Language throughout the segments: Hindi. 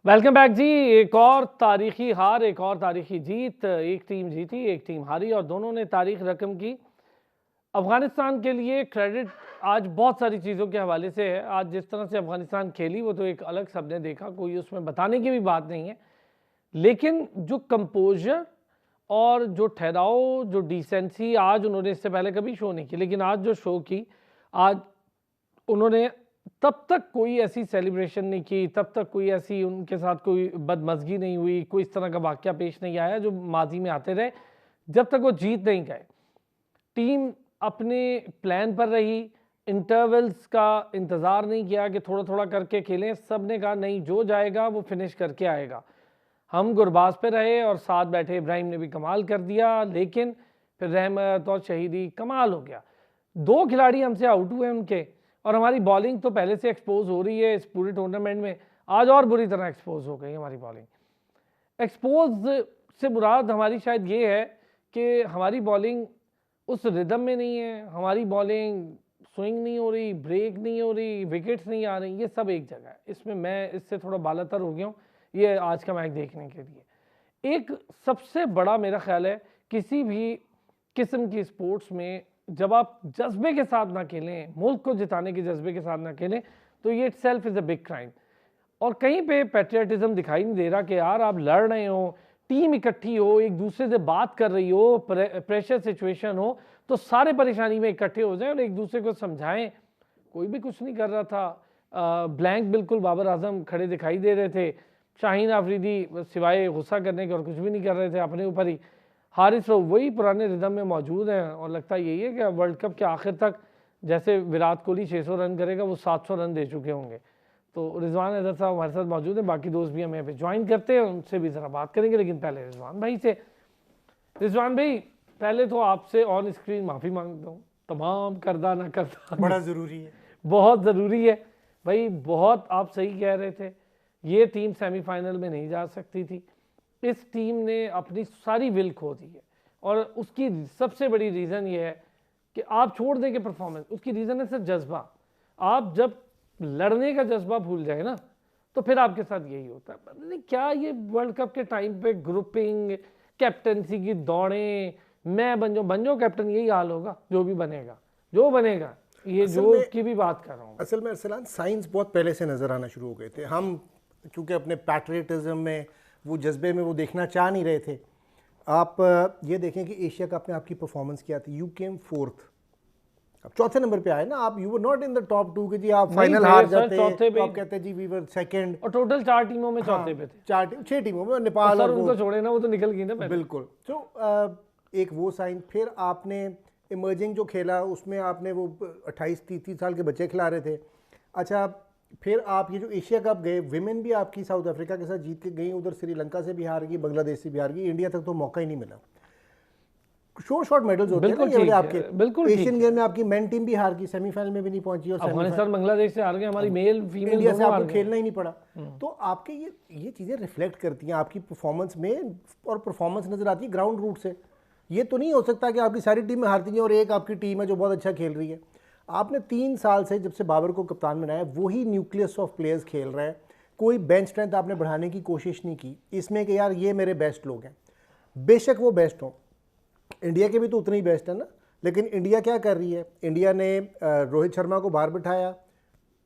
वेलकम बैक जी। एक और तारीखी हार, एक और तारीखी जीत। एक टीम जीती, एक टीम हारी और दोनों ने तारीख रकम की। अफगानिस्तान के लिए क्रेडिट आज बहुत सारी चीज़ों के हवाले से है। आज जिस तरह से अफगानिस्तान खेली वो तो एक अलग सबने देखा, कोई उसमें बताने की भी बात नहीं है। लेकिन जो कंपोजर और जो ठहराव, जो डिसेंसी आज उन्होंने इससे पहले कभी शो नहीं की, लेकिन आज जो शो की, आज उन्होंने तब तक कोई ऐसी सेलिब्रेशन नहीं की, तब तक कोई ऐसी उनके साथ कोई बदमज़गी नहीं हुई, कोई इस तरह का वाक़या पेश नहीं आया जो माजी में आते रहे, जब तक वो जीत नहीं गए। टीम अपने प्लान पर रही, इंटरवल्स का इंतज़ार नहीं किया कि थोड़ा थोड़ा करके खेलें। सब ने कहा नहीं, जो जाएगा वो फिनिश करके आएगा। हम गुरबाज पे रहे और साथ बैठे इब्राहिम ने भी कमाल कर दिया, लेकिन फिर रहमत और शहीदी कमाल हो गया। 2 खिलाड़ी हमसे आउट हुए उनके, और हमारी बॉलिंग तो पहले से एक्सपोज हो रही है इस पूरे टूर्नामेंट में, आज और बुरी तरह एक्सपोज हो गई हमारी बॉलिंग। एक्सपोज से मुराद हमारी शायद ये है कि हमारी बॉलिंग उस रिदम में नहीं है, हमारी बॉलिंग स्विंग नहीं हो रही, ब्रेक नहीं हो रही, विकेट्स नहीं आ रही, ये सब एक जगह है। इसमें मैं इससे थोड़ा बालातर हो गया हूँ ये आज का मैच देखने के लिए। एक सबसे बड़ा मेरा ख्याल है, किसी भी किस्म की स्पोर्ट्स में जब आप जज्बे के साथ ना खेलें, मुल्क को जिताने के जज्बे के साथ ना खेलें, तो ये itself is a big crime. और कहीं पे पैट्रियटिज्म दिखाई नहीं दे रहा कि यार आप लड़ रहे हो, टीम इकट्ठी हो, एक दूसरे से बात कर रही हो, प्रेशर सिचुएशन हो, तो सारे परेशानी में इकट्ठे हो जाएं और एक दूसरे को समझाएं। कोई भी कुछ नहीं कर रहा था। ब्लैंक बिल्कुल बाबर आजम खड़े दिखाई दे रहे थे। शाहीन आफरीदी सिवाय गुस्सा करने के और कुछ भी नहीं कर रहे थे अपने ऊपर ही। हारिस रऊफ वही पुराने रिदम में मौजूद हैं और लगता यही है कि वर्ल्ड कप के आखिर तक जैसे विराट कोहली 600 रन करेगा, वो 700 रन दे चुके होंगे। तो रिजवान हैदर साहब हमारे साथ मौजूद हैं, बाकी दोस्त भी हमें यहाँ पे ज्वाइन करते हैं, उनसे भी ज़रा बात करेंगे। लेकिन पहले रिजवान भाई से। रिजवान भाई, पहले तो आपसे ऑन स्क्रीन माफ़ी मांगता हूँ, तमाम करदा ना करदा बड़ा ज़रूरी है, बहुत ज़रूरी है भाई। बहुत आप सही कह रहे थे, ये टीम सेमीफाइनल में नहीं जा सकती थी। इस टीम ने अपनी सारी विल खो दी है और उसकी सबसे बड़ी रीज़न ये है कि आप छोड़ दें कि परफॉर्मेंस, उसकी रीज़न है सर जज्बा। आप जब लड़ने का जज्बा भूल जाए ना, तो फिर आपके साथ यही होता है। पता नहीं क्या ये वर्ल्ड कप के टाइम पे ग्रुपिंग, कैप्टनसी की दौड़ें, मैं बन जाऊँ कैप्टन, यही हाल होगा जो भी बनेगा, जो बनेगा। ये जो की भी बात कर रहा हूँ। असल में अरसलान, साइंस बहुत पहले से नज़र आना शुरू हो गए थे। हम क्योंकि अपने पैट्रियटिज्म में, वो जज्बे में वो देखना चाह नहीं रहे थे। आप ये देखें कि एशिया कप में आपकी परफॉर्मेंस क्या थी। यू केम 4th, आप चौथे नंबर पे आए ना। आप you were not in the top 2 कि जी आप फाइनल हार जाते, तो आप कहते जी वी वर सेकंड। और टोटल 4 टीमों में चौथे पे थे। 6 टीमों में नेपाल और उनको छोड़े ना, वो तो निकल गई ना पहले। बिल्कुल। तो एक वो साइन, फिर आपने इमर्जिंग जो खेला उसमें आपने वो 28-30 साल के बच्चे खिला रहे थे। अच्छा, फिर आप ये जो एशिया कप गए, विमेन भी आपकी साउथ अफ्रीका के साथ जीत के गई, उधर श्रीलंका से भी हार गई, बांग्लादेश से भी हार गई, इंडिया तक तो मौका ही नहीं मिला। शॉर्ट मेडल्स होते हैं ना ये वाले आपके। बिल्कुल एशियन गेम में आपकी मेन टीम भी हार गई, सेमीफाइनल में भी नहीं पहुंची, और अफगानिस्तान बांग्लादेश से हार गए, हमारी मेल फीमेल इंडिया से आपको खेलना ही नहीं पड़ा। तो आपके ये चीज़ें रिफ्लेक्ट करती हैं आपकी परफॉर्मेंस में, और परफॉर्मेंस नजर आती है ग्राउंड रूट से। ये तो नहीं हो सकता कि आपकी सारी टीमें हारती हैं और एक आपकी टीम है जो बहुत अच्छा खेल रही है। आपने 3 साल से, जब से बाबर को कप्तान बनाया, वही न्यूक्लियस ऑफ प्लेयर्स खेल रहे हैं। कोई बेंच स्ट्रेंथ आपने बढ़ाने की कोशिश नहीं की इसमें कि यार ये मेरे बेस्ट लोग हैं। बेशक वो बेस्ट हों, इंडिया के भी तो उतने ही बेस्ट है ना। लेकिन इंडिया क्या कर रही है? इंडिया ने रोहित शर्मा को बाहर बिठाया,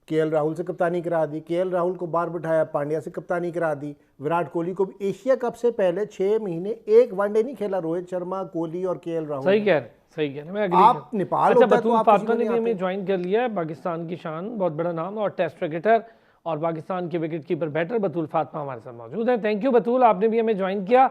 केएल राहुल से कप्तानी करा दी, केएल राहुल को बाहर बिठाया, पांड्या से कप्तानी करा दी, विराट कोहली को भी। एशिया कप से पहले 6 महीने एक वनडे नहीं खेला रोहित शर्मा, कोहली और केएल राहुल। सही कह रहे, मैं एग्री। आप नेपाल अच्छा, बतूल फातिमा ने भी हमें ज्वाइन कर लिया है, पाकिस्तान की शान, बहुत बड़ा नाम और टेस्ट क्रिकेटर और पाकिस्तान के विकेट कीपर बैटर बतूल फातिमा हमारे साथ मौजूद है। थैंक यू बतूल, आपने भी हमें ज्वाइन किया।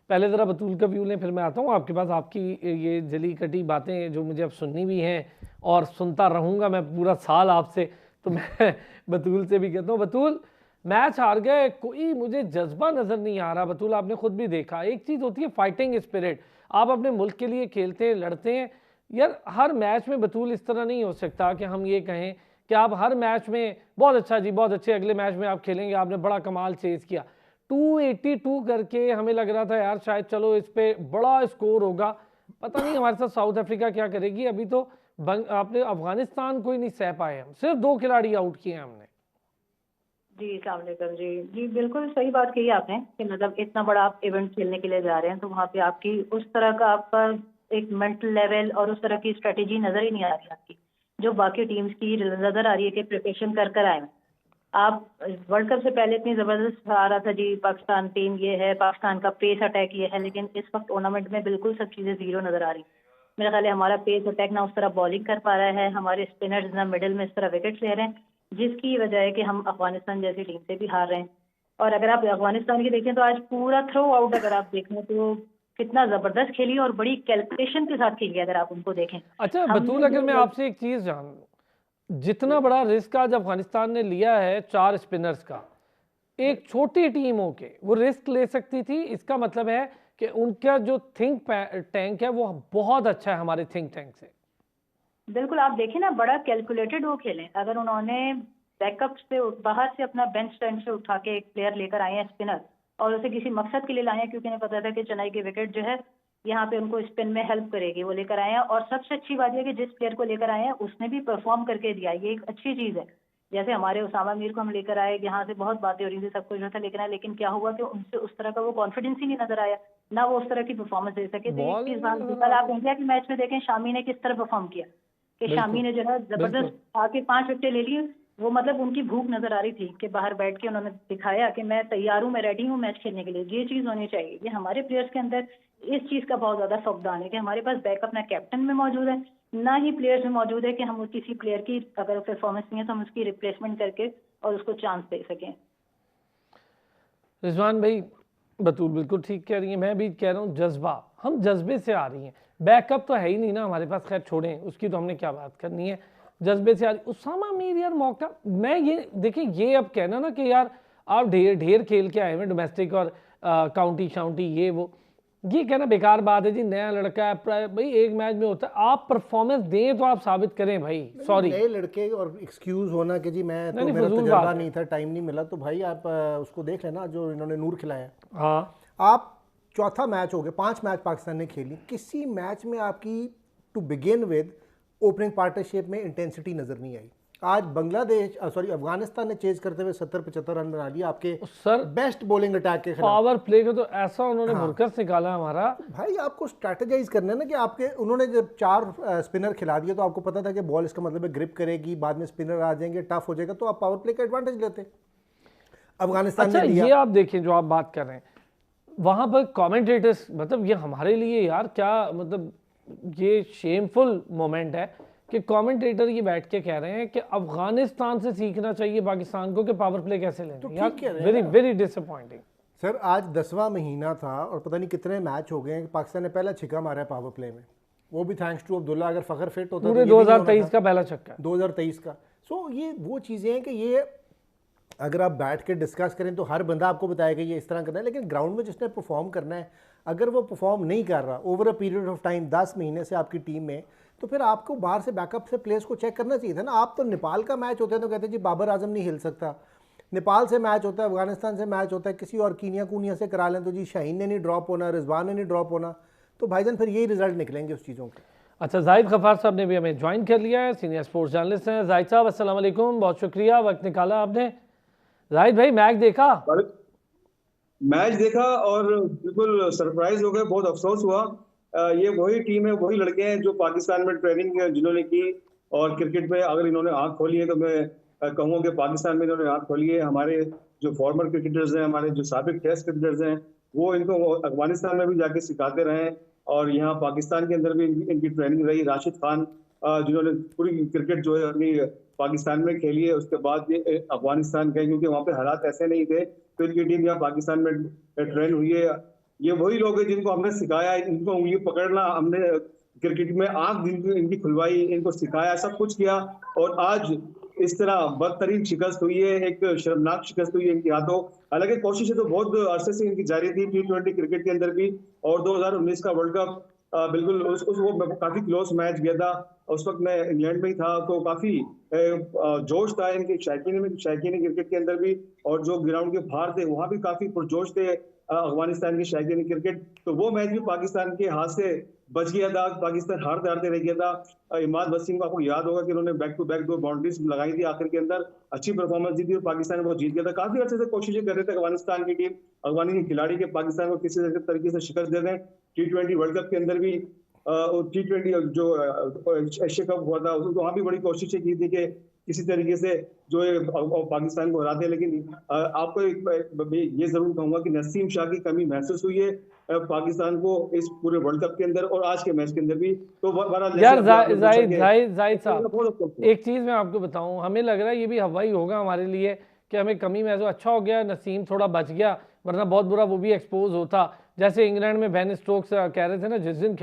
पहले ज़रा बतूल का व्यू लें, फिर मैं आता हूँ आपके पास। आपकी ये जली कटी बातें जो मुझे अब सुननी भी हैं और सुनता रहूँगा मैं पूरा साल आपसे, तो मैं बतूल से भी कहता हूँ, बतूल मैच हार गए, कोई मुझे जज्बा नज़र नहीं आ रहा। बतूल, आपने खुद भी देखा, एक चीज़ होती है फाइटिंग स्पिरिट, आप अपने मुल्क के लिए खेलते हैं, लड़ते हैं यार। हर मैच में बतूल इस तरह नहीं हो सकता कि हम ये कहें कि आप हर मैच में बहुत अच्छा जी, बहुत अच्छे, अगले मैच में आप खेलेंगे, आपने बड़ा कमाल चेज़ किया। 282 करके हमें लग रहा था यार शायद चलो इस पे बड़ा स्कोर होगा। पता नहीं हमारे साथ साउथ अफ्रीका क्या करेगी। अभी तो आपने अफगानिस्तान को ही नहीं सह पाए, हम सिर्फ 2 खिलाड़ी आउट किए हमने। जी अस्सलाम वालेकुम। जी जी, बिल्कुल सही बात कही आपने कि मतलब इतना बड़ा आप इवेंट खेलने के लिए जा रहे हैं तो वहाँ पे आपकी उस तरह का आपका एक मेंटल लेवल और उस तरह की स्ट्रेटेजी नजर ही नहीं आ रही आपकी, जो बाकी टीम्स की नजर आ रही है कि प्रिपरेशन कर कर आए हैं। आप वर्ल्ड कप से पहले इतनी जबरदस्त आ रहा था जी, पाकिस्तान टीम ये है, पाकिस्तान का पेस अटैक ये है, लेकिन इस वक्त टूर्नामेंट में बिल्कुल सब चीजें जीरो नजर आ रही। मेरा ख्याल है हमारा पेस अटैक ना उस तरह बॉलिंग कर पा रहा है, हमारे स्पिनर्स ना मिडिल में इस तरह विकेट्स ले रहे हैं, जिसकी वजह है कि हम अफगानिस्तान जैसी टीम से भी हार रहे हैं। और अगर आप अफगानिस्तान की देखें तो आज पूरा थ्रो आउट अगर आप देखें तो कितना जबरदस्त खेली और बड़ी कैलकुलेशन के साथ खेली अगर आप उनको देखें। अच्छा हमने बतूल, अगर मैं आपसे एक चीज जानूं, जितना बड़ा रिस्क आज अफगानिस्तान ने लिया है 4 स्पिनर्स का, एक छोटी टीम होके वो रिस्क ले सकती थी, इसका मतलब है कि उनका जो थिंक टैंक है वो बहुत अच्छा है हमारे थिंक टैंक से। बिल्कुल, आप देखें ना, बड़ा कैलकुलेटेड वो खेलें। अगर उन्होंने बैकअप से बाहर से अपना बेंच स्टैंड से उठा के एक प्लेयर लेकर आए हैं स्पिनर, और उसे किसी मकसद के लिए लाए हैं क्योंकि उन्हें पता था कि चेन्नई की विकेट जो है यहाँ पे उनको स्पिन में हेल्प करेगी, वो लेकर आए हैं। और सबसे अच्छी बात यह कि जिस प्लेयर को लेकर आए हैं उसने भी परफॉर्म करके दिया, ये एक अच्छी चीज है। जैसे हमारे उसामा मीर को हम लेकर आए, यहाँ से बहुत बातें हो रही थी, सब कुछ जो था, लेकिन क्या हुआ कि उनसे उस तरह का वो कॉन्फिडेंस ही नहीं नजर आया, ना वो उस तरह की परफॉर्मेंस दे सके। तो एक बॉल ही चीज नहीं नजर कल आ आप रही। इंडिया के मैच में देखें शामी ने किस तरह परफॉर्म किया कि शामी बिल्कुल ने जो है बिल्कुल। जबरदस्त आके 5 विकेटें ले ली। वो मतलब उनकी भूख नजर आ रही थी कि बाहर बैठ के उन्होंने दिखाया कि मैं तैयार हूँ, मैं रेडी हूँ मैच खेलने के लिए। ये चीज होनी चाहिए। ये हमारे प्लेयर्स के अंदर इस चीज का बहुत ज्यादा फकदान है कि हमारे पास बैकअप ना कैप्टन में मौजूद है, ना ही प्लेयर्स में मौजूद है कि हम किसी प्लेयर की अगर परफॉर्मेंस नहीं है तो हम उसकी रिप्लेसमेंट करके और उसको चांस दे सकें। रिजवान भाई, बतूल बिल्कुल ठीक कह रही है, मैं भी कह रहा हूँ जज्बा, हम जज्बे से आ रही हैं, बैकअप तो है ही नहीं ना हमारे पास, खैर छोड़ें उसकी, तो हमने क्या बात करनी है, जज्बे से आ रही। उसामा मीर यार मौका, मैं ये देखिए, ये अब कहना ना कि यार आप ढेर ढेर खेल के आए हुए डोमेस्टिक और काउंटी शाउंटी ये वो, ये कहना बेकार बात है जी, नया लड़का है भाई, एक मैच में होता है, आप परफॉर्मेंस दें तो आप साबित करें भाई। सॉरी, नए लड़के और एक्सक्यूज होना कि जी मैं तो नहीं, मेरा फजूल तजर्बा बात नहीं था, टाइम नहीं मिला, तो भाई आप उसको देख लेना जो इन्होंने नूर खिलाया। हाँ आप चौथा मैच हो गया, 5 मैच पाकिस्तान ने खेली, किसी मैच में आपकी to begin with opening partnership में इंटेंसिटी नजर नहीं आई। आज बांग्लादेश अफगानिस्तान ने चेज करते हुए 70-75 रन बना लिए आपके सर, बेस्ट बॉलिंग अटैक के खिलाफ। पावर प्ले का तो ऐसा उन्होंने भुरकस निकाला हमारा। भाई आपको स्ट्रैटेजाइज करना है ना कि आपके, उन्होंने जब 4 स्पिनर खिला दिए तो आपको पता था कि बॉल इसका मतलब है ग्रिप करेगी, बाद में स्पिनर आ जाएंगे, टफ हो जाएगा, तो आप पावर प्ले का एडवांटेज लेते। अफगानिस्तान अच्छा ने लिया। ये आप देखें जो आप बात कर रहे हैं, वहां पर कमेंटेटर्स, मतलब ये हमारे लिए यार क्या, मतलब ये शेमफुल मोमेंट है कि कमेंटेटर ये बैठ के कह रहे हैं कि अफगानिस्तान से सीखना चाहिए पाकिस्तान को कि पावर प्ले कैसे लेना तो है। यार ठीक कह रहे हैं वेरी ना। Very disappointing. सर आज 10वां महीना था और पता नहीं कितने मैच हो गए हैं, पाकिस्तान ने पहला छिक्का मारा है पावर प्ले में, वो भी थैंक्स टू अब्दुल्ला। अगर फ़खर फिट होता पूरे तो ये भी नहीं होना 2023 था। का पहला छक्का। 2023 का। सो ये वो चीज़ें हैं कि ये अगर आप बैठ के डिस्कस करें तो हर बंदा आपको बताएगा ये इस तरह करना है, लेकिन ग्राउंड में जिसने परफॉर्म करना है, अगर वो परफॉर्म नहीं कर रहा over a period of time 10 महीने से आपकी टीम में, तो फिर आपको बाहर से बैकअप से प्लेयर्स को चेक करना चाहिए था ना। आप तो नेपाल का मैच होता है तो कहते हैं जी बाबर आजम नहीं हिल सकता, नेपाल से मैच होता है, अफगानिस्तान से मैच होता है, किसी और कीनिया कूनिया से करा लें तो जी शाहीन ने नहीं ड्रॉप होना, रिजवान ने नहीं ड्रॉप होना, तो भाईजान फिर यही रिजल्ट निकलेंगे उस चीज़ों के। अच्छा, जाहिद गफ्फार साहब ने भी हमें ज्वाइन कर लिया है, सीनियर स्पोर्ट्स जर्नलिस्ट हैं। जाहिद साहब अस्सलाम वालेकुम, बहुत शुक्रिया वक्त निकाला आपने। जाहिद भाई मैच देखा? मैच देखा और बिल्कुल सरप्राइज हो गए, बहुत अफसोस हुआ। ये वही टीम है, वही लड़के हैं जो पाकिस्तान में ट्रेनिंग जिन्होंने की, और क्रिकेट में अगर इन्होंने आंख खोली है तो मैं कहूँगा कि पाकिस्तान में इन्होंने आंख खोली है। हमारे जो फॉर्मर क्रिकेटर्स हैं, हमारे जो साबिक टेस्ट क्रिकेटर्स हैं, वो इनको अफगानिस्तान में भी जाके सिखाते रहे, और यहाँ पाकिस्तान के अंदर भी इनकी ट्रेनिंग रही। राशिद खान जिन्होंने पूरी क्रिकेट जो है अपनी पाकिस्तान में खेली है, उसके बाद ये अफगानिस्तान गए क्योंकि वहाँ पे हालात ऐसे नहीं थे, तो इनकी टीम यहाँ पाकिस्तान में ट्रेन हुई है। ये वही लोग हैं जिनको हमने सिखाया, इनको उंगली पकड़ना, हमने क्रिकेट में आंख इनकी खुलवाई, इनको सिखाया, सब कुछ किया, और आज इस तरह बदतरीन शिकस्त हुई है, एक शर्मनाक शिकस्त हुई है इनके हाथों। हालांकि कोशिशें तो बहुत अरसे से इनकी जारी थी T20 क्रिकेट के अंदर भी, और 2019 का वर्ल्ड कप बिल्कुल उस वो काफी क्लोज मैच गया था, उस वक्त मैं इंग्लैंड में ही था, तो काफी जोश था इनके शायकीन क्रिकेट के अंदर भी, और जो ग्राउंड के बाहर थे वहां भी काफी पुरजोश थे अफगानिस्तान के शायकीन क्रिकेट। तो वो मैच भी पाकिस्तान के हाथ से बच गया था, पाकिस्तान हारते हारते रह गया था। इमाद वसीम को आपको याद होगा कि उन्होंने बैक टू बैक 2 बाउंड्रीज लगाई थी आखिर के अंदर, अच्छी परफॉर्मेंस दी थी और पाकिस्तान वो जीत गया था। काफी अच्छे से कोशिशें कर रहे थे अफगानिस्तान की टीम, अफगानी के खिलाड़ी के पाकिस्तान को किसी तरीके से शिकस्त दे दें। T20 वर्ल्ड कप के अंदर भी T20 जो एशिया कप हुआ था उसको वहां भी बड़ी कोशिशें की थी कि किसी तरीके से जो पाकिस्तान को हराते, लेकिन आपको ये जरूर कहूंगा कि नसीम शाह की कमी महसूस हुई है पाकिस्तान को इस पूरे वर्ल्ड कप के अंदर और आज के मैच के अंदर भी। तो यार जाहिद साहब, बहुत एक चीज मैं आपको बताऊं, हमें लग रहा है ये भी हवाई होगा हमारे लिए कि हमें कमी महसूस, अच्छा हो गया नसीम थोड़ा बच गया, वरना बहुत बुरा वो भी एक्सपोज होता। जैसे इंग्लैंड में बेन स्टोक्स कह रहे थे ना, जिस दिन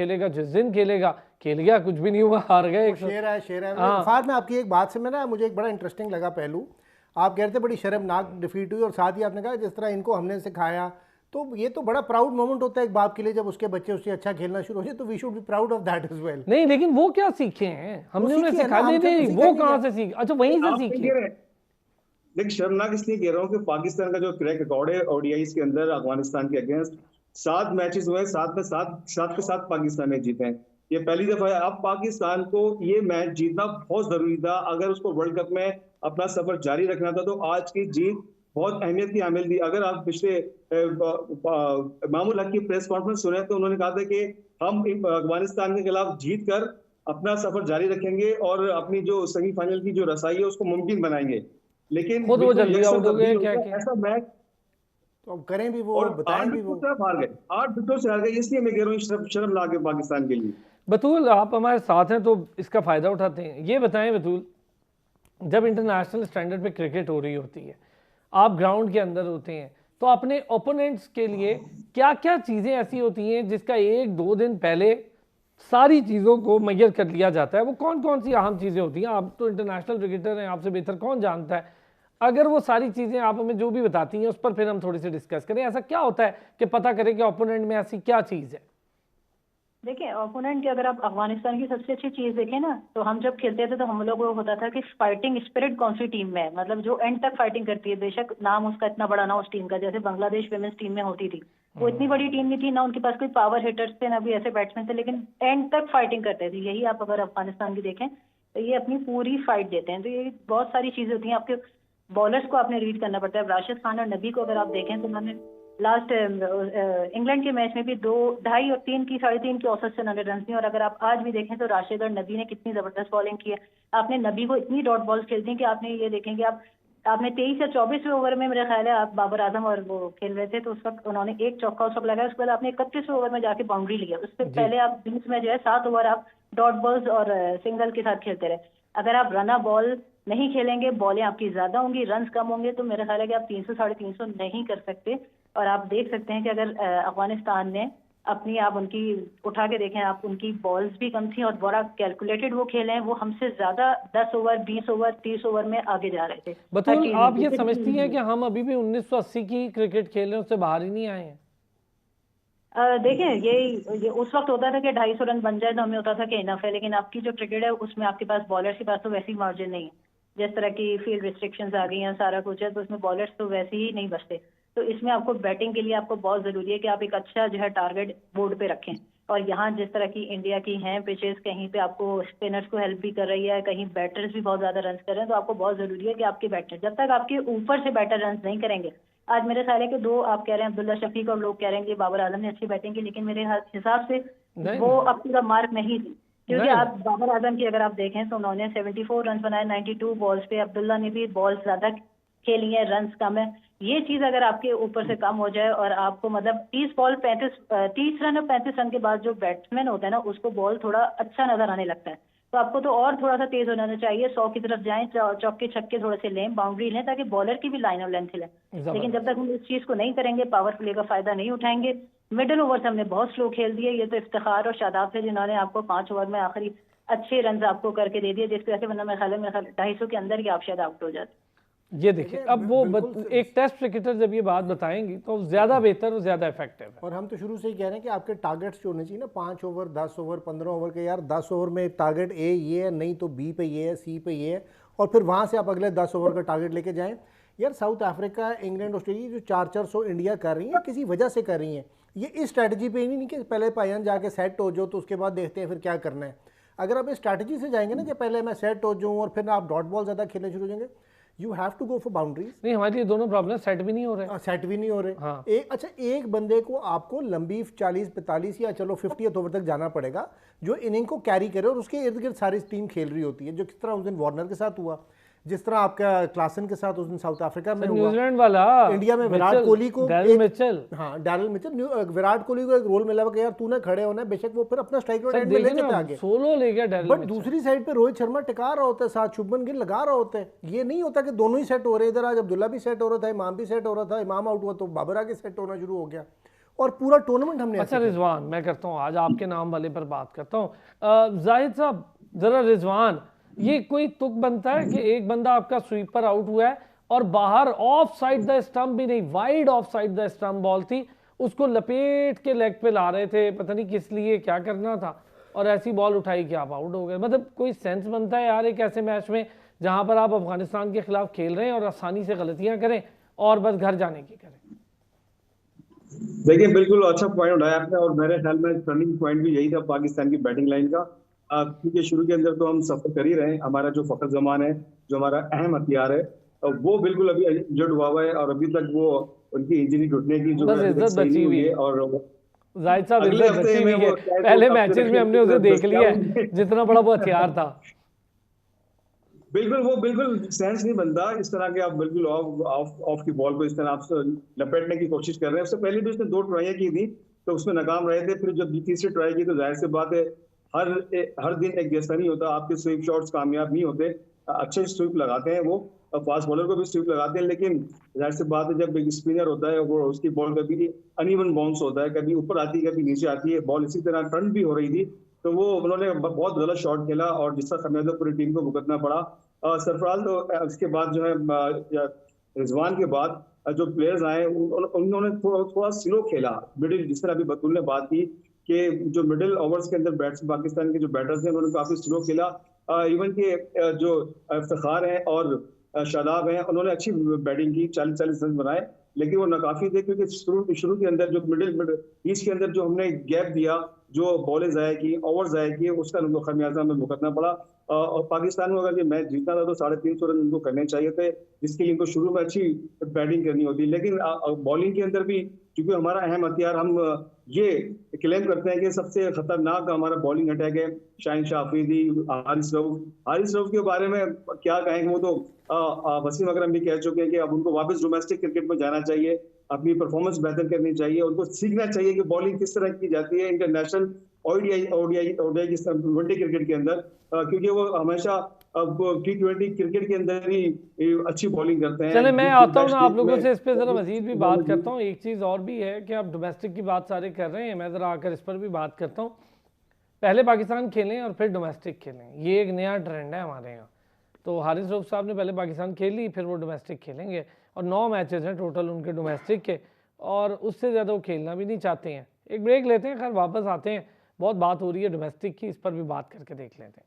खेलेगा खेल गया, कुछ भी नहीं हुआ, हार गए। शेर है। फार में आपकी एक बात से मैं मुझे एक बड़ा इंटरेस्टिंग लगा पहलू, आप कह रहे थे बड़ी शर्मनाक डिफीट हुई और साथ ही आपने कहा जिस तरह इनको हमने सिखाया, तो ये तो बड़ा प्राउड मोमेंट होता है एक बाप के लिए जब उसके बच्चे उससे अच्छा खेलना शुरू हो जाए, तो we should be proud of that as well. नहीं, लेकिन वो क्या सीखे हैं, हमने उन्हें सिखा नहीं, वो कहाँ से सीखे? अच्छा वहीं से सीखे। लेकिन शर्मनाक इसलिए कह रहा हूँ कि पाकिस्तान का जो ट्रैक रिकॉर्ड है ओडीआईज के अंदर अफगानिस्तान के अगेंस्ट 7 मैचेस हुए, 7 में 7 पाकिस्तान ने जीते हैं। ये पहली दफा है। अब पाकिस्तान को ये मैच जीतना बहुत जरूरी था, अगर उसको वर्ल्ड कप में अपना सफर जारी रखना था। तो आज की जीत बहुत अहमियत की हामिल थी। अगर आप पिछले मामूल हक की प्रेस कॉन्फ्रेंस सुने तो उन्होंने कहा था कि हम अफगानिस्तान के खिलाफ जीत कर अपना सफर जारी रखेंगे और अपनी जो सेमीफाइनल की जो रसाई है उसको मुमकिन बनाएंगे। लेकिन खुद वो जल्दी आउट हो गए, क्या ऐसा मैच तो करें भी वो और बताएं भी वो। हार गए, 8 विकेटों से हार गए, इसलिए मैं कह रहा हूँ शर्मनाक है पाकिस्तान के लिए। बतूल आप हमारे साथ हैं तो इसका फायदा उठाते हैं। ये बताएं बतूल, जब इंटरनेशनल स्टैंडर्ड पे क्रिकेट हो रही होती है, आप ग्राउंड के अंदर होते हैं, तो अपने ओपोनेंट्स के लिए क्या क्या चीज़ें ऐसी होती हैं जिसका 1-2 दिन पहले सारी चीज़ों को मैयर कर लिया जाता है? वो कौन कौन सी अहम चीज़ें होती हैं? आप तो इंटरनेशनल क्रिकेटर हैं, आपसे बेहतर कौन जानता है। अगर वो सारी चीज़ें आप हमें जो भी बताती हैं उस पर फिर हम थोड़ी सी डिस्कस करें। ऐसा क्या होता है कि पता करें कि ओपोनेंट में ऐसी क्या चीज़ है? देखिए, ओपोनेंट की अगर आप अफगानिस्तान की सबसे अच्छी चीज देखें ना, तो हम जब खेलते थे तो हम लोग को होता था कि फाइटिंग स्पिरिट कौन सी टीम में है, मतलब जो एंड तक फाइटिंग करती है। बेशक नाम उसका इतना बड़ा ना उस टीम का, जैसे बांग्लादेश वुमेन्स टीम में होती थी, वो इतनी बड़ी टीम नहीं थी, ना उनके पास कोई पावर हिटर्स थे ना भी ऐसे बैट्समैन थे, लेकिन एंड तक फाइटिंग करते थे। यही आप अगर अफगानिस्तान की देखें तो ये अपनी पूरी फाइट देते हैं। तो ये बहुत सारी चीजें होती हैं। आपके बॉलर्स को आपने रीड करना पड़ता है। राशिद खान और नबी को अगर आप देखें तो उन्होंने लास्ट इंग्लैंड के मैच में भी 2, 2.5 और 3 की 3.5 की औसत से उन्होंने रन दिए। और अगर आप आज भी देखें तो राशिद और नबी ने कितनी जबरदस्त बॉलिंग की है। आपने नबी को इतनी डॉट बॉल्स खेलती हैं कि आपने ये देखेंगे, आपने 23 या 24वें ओवर में मेरे ख्याल है आप बाबर आजम और वो खेल रहे थे, तो उस वक्त उन्होंने एक चौका उस वक्त लगाया। उसके बाद आपने 31वें ओवर में जाके बाउंड्री लिया। उससे पहले आप बीच में जो है 7 ओवर आप डॉट बॉल्स और सिंगल के साथ खेलते रहे। अगर आप रना बॉल नहीं खेलेंगे, बॉलें आपकी ज्यादा होंगी, रन कम होंगे, तो मेरा ख्याल है कि आप 300 350 नहीं कर सकते। और आप देख सकते हैं कि अगर अफगानिस्तान ने अपनी, आप उनकी उठा के देखें, आप उनकी बॉल्स भी कम थी और बड़ा कैलकुलेटेड वो खेले हैं। वो हमसे ज्यादा 10 ओवर 20 ओवर 30 ओवर में आगे जा रहे थे। बतूल आप ये समझती हैं कि हम अभी भी 1980 की क्रिकेट खेल रहे हैं, उससे बाहर ही नहीं आए हैं? देखें, ये उस वक्त होता था कि 250 रन बन जाए तो हमें होता था कि इनफ है, लेकिन आपकी जो क्रिकेट है उसमें आपके पास बॉलर्स के पास तो वैसी मार्जिन नहीं है। जिस तरह की फील्ड रिस्ट्रिक्शंस आ गई हैं, सारा कुछ है, तो उसमें बॉलर्स तो वैसे ही नहीं बचते। तो इसमें आपको बैटिंग के लिए आपको बहुत जरूरी है कि आप एक अच्छा जो है टारगेट बोर्ड पे रखें। और यहाँ जिस तरह की इंडिया की हैं पिचेस, कहीं पे आपको स्पिनर्स को हेल्प भी कर रही है, कहीं बैटर्स भी बहुत ज्यादा रन कर रहे हैं, तो आपको बहुत जरूरी है कि आपके बैटर, जब तक आपके ऊपर से बैटर रन नहीं करेंगे। आज मेरे ख्याल है कि 2 आप कह रहे हैं अब्दुल्ला शफीक और लोग कह रहे हैं कि बाबर आजम ने अच्छी बैटिंग की, लेकिन मेरे हिसाब से वो अब पूरा मार्क नहीं थी। क्योंकि आप बाबर आजम की अगर आप देखें तो उन्होंने 74 रन बनाए 92 बॉल्स पे। अब्दुल्ला ने भी बॉल्स ज्यादा खेली है, रन कम है। ये चीज अगर आपके ऊपर से कम हो जाए और आपको मतलब 30 रन और 35 रन के बाद जो बैट्समैन होता है ना, उसको बॉल थोड़ा अच्छा नजर आने लगता है, तो आपको तो और थोड़ा सा तेज होना चाहिए। 100 की तरफ जाएं, चौके छक्के थोड़े से लें, बाउंड्री लें, ताकि बॉलर की भी लाइन और लेंथ लें। लेकिन जब तक हम इस चीज को नहीं करेंगे, पावर प्ले का फायदा नहीं उठाएंगे। मिडिल ओवर से हमने बहुत स्लो खेल दिए। ये तो इफ्तिखार और शादाब थे जिन्होंने आपको 5 ओवर में आखिरी अच्छे रन आपको करके दे दिए, जिसकी वजह से वरना मेरे ख्याल 250 के अंदर ही आप शायद आउट हो जाते। ये देखिए अब वो एक टेस्ट क्रिकेटर जब ये बात बताएंगी तो ज़्यादा बेहतर और ज़्यादा इफेक्टिव है। और हम तो शुरू से ही कह रहे हैं कि आपके टारगेट्स जो होने चाहिए ना, 5 ओवर 10 ओवर 15 ओवर के, यार 10 ओवर में टारगेट ए ये है, नहीं तो बी पे ये है, सी पे ये है, और फिर वहाँ से आप अगले 10 ओवर का टारगेट लेके जाएं। यार साउथ अफ्रीका, इंग्लैंड, ऑस्ट्रेलिया जो 400 इंडिया कर रही है किसी वजह से कर रही हैं। ये इस स्ट्रैटेजी पे ही नहीं कि पहले पायन जाके सेट हो जाओ तो उसके बाद देखते हैं फिर क्या करना है। अगर आप इस स्ट्रैटेजी से जाएंगे ना कि पहले मैं सेट हो जाऊँ और फिर आप डॉट बॉल ज़्यादा खेलने शुरू हो जाएंगे, you have to go for boundaries. नहीं, हमारी ये दोनों प्रॉब्लम सेट भी नहीं हो रहे, सेट भी नहीं हो रहे। हाँ। एक बंदे को आपको लंबी 40-45 या चलो 50 ओवर तक जाना पड़ेगा जो इनिंग को कैरी करे, और उसके इर्द गिर्द सारी टीम खेल रही होती है, जो किस तरह उस दिन वार्नर के साथ हुआ, जिस तरह आपका क्लासन के साथ उस दिन साउथ अफ्रीका में हुआ, न्यूजीलैंड वाला, इंडिया में विराट कोहली को डैरिल मिचेल, हाँ डैरिल मिचेल, विराट कोहली को एक रोल मिला कि यार तूने खड़े होना है, बेशक वो फिर अपना स्ट्राइक रेट में लेके आगे सोलो ले गया डैरिल, बट दूसरी साइड पे रोहित शर्मा टिका रहा होता है, साथ शुभमन गिल लगा रहा होता है। ये नहीं होता कि दोनों ही सेट हो रहे, इधर आज अब्दुल्ला भी सेट हो रहा था, इमाम भी सेट हो रहा था, इमाम आउट हुआ तो बाबर आगे सेट होना शुरू हो गया और पूरा टूर्नामेंट हमने। अच्छा रिजवान, मैं करता हूँ आज आपके नाम वाले पर बात करता हूँ। जाहिद साहब जरा रिजवान, ये कोई तुक बनता है कि एक बंदा आपका स्वीपर आउट हुआ है और बाहर ऑफ साइड द स्टंप भी नहीं, wide of side the stump ball थी, उसको लपेट के लेग पे ला रहे थे, पता नहीं किस लिए, क्या करना था, और ऐसी बॉल उठाई कि आप आउट हो गए। मतलब कोई सेंस बनता है यार एक ऐसे मैच में जहां पर आप अफगानिस्तान के खिलाफ खेल रहे हैं और आसानी से गलतियां करें और बस घर जाने की करें। देखिए बिल्कुल अच्छा पॉइंट उठाया आपने, और मेरे ख्याल में टर्निंग पॉइंट भी यही था पाकिस्तान की बैटिंग लाइन का, क्योंकि शुरू के अंदर तो हम सफर कर ही रहे हैं। हमारा जो फखर जमान है, जो हमारा अहम हथियार है, वो बिल्कुल अभी इंजर्ड हुआ हुआ है, और अभी तक वो उनकी इंजरी घुटने की जो इज्जत बची हुई है, और जाहिद साहब अगले इज्जत बची हुई है। वो पहले मैचेस में हमने उसे देख लिया है जितना बड़ा वो हथियार था। बिल्कुल सेंस नहीं बनता इस तरह के, आप बिल्कुल ऑफ की बॉल को इस तरह आप लपेटने की कोशिश कर रहे हैं। उससे पहले भी उसने 2 ट्राइयां की थी तो उसमें नाकाम रहे थे, फिर जब तीसरी ट्राई की तो जाहिर सी बात है हर दिन एक जैसा नहीं होता, आपके स्वीप शॉट्स कामयाब नहीं होते। अच्छे स्वीप लगाते हैं वो, फास्ट बॉलर को भी स्वीप लगाते हैं, लेकिन जाहिर सी बात है जब एक स्पिनर होता है वो उसकी बॉल कभी अनइवन बाउंस होता है, कभी ऊपर आती है कभी नीचे आती है बॉल। इसी तरह टर्न भी हो रही थी तो वो उन्होंने बहुत गलत शॉट खेला और जिसका खमियाजा पूरी टीम को भुगतना पड़ा। सरफराज तो उसके बाद जो है रिजवान के बाद जो प्लेयर्स आए उन्होंने थोड़ा स्लो खेला मिडिल, जिस तरह अभी बतूल ने बात की कि जो मिडिल ओवर्स के अंदर पाकिस्तान के जो बैटर्स हैं उन्होंने काफी स्लो खेला। इवन के जो इफ्तिखार हैं और शादाब हैं उन्होंने अच्छी बैटिंग की, 40-40 रन बनाए, लेकिन वो नाकाफी थे क्योंकि शुरू के अंदर जो मिडिल ईस्ट के अंदर जो हमने गैप दिया, जो बॉलें ज़ाया की, ओवर ज़ाया किए, उसका उनको खमियाजा हमें भुगतना पड़ा। और पाकिस्तान को अगर ये मैच जीतना था तो 350 रन उनको करने चाहिए थे, जिसके लिए इनको शुरू में अच्छी बैटिंग करनी होती। लेकिन बॉलिंग के अंदर भी क्योंकि हमारा अहम हथियार, हम ये क्लेम करते हैं कि सबसे खतरनाक हमारा बॉलिंग अटैक है, शाहीन शाह अफरीदी, हारिस रऊफ के बारे में क्या कहेंगे, वो तो वसीम अकरम भी कह चुके हैं कि अब उनको वापस डोमेस्टिक क्रिकेट में जाना चाहिए, अपनी परफॉर्मेंस बेहतर करनी चाहिए, उनको सीखना चाहिए कि बॉलिंग किस तरह की जाती है इंटरनेशनल ओडीआई वनडे क्रिकेट के अंदर, क्योंकि वो हमेशा अब T20 क्रिकेट के अंदर ही अच्छी बॉलिंग करते हैं। चले मैं आता हूँ ना आप लोगों से इस पे जरा मजीद भी बात करता हूँ। एक चीज़ और भी है कि आप डोमेस्टिक की बात सारे कर रहे हैं, मैं ज़रा आकर इस पर भी बात करता हूँ। पहले पाकिस्तान खेलें और फिर डोमेस्टिक खेलें, ये एक नया ट्रेंड है हमारे यहाँ। तो हारिस रऊफ साहब ने पहले पाकिस्तान खेल ली, फिर वो डोमेस्टिक खेलेंगे, और 9 मैचेस हैं टोटल उनके डोमेस्टिक के, और उससे ज़्यादा वो खेलना भी नहीं चाहते हैं। एक ब्रेक लेते हैं, खैर वापस आते हैं, बहुत बात हो रही है डोमेस्टिक की, इस पर भी बात करके देख लेते हैं।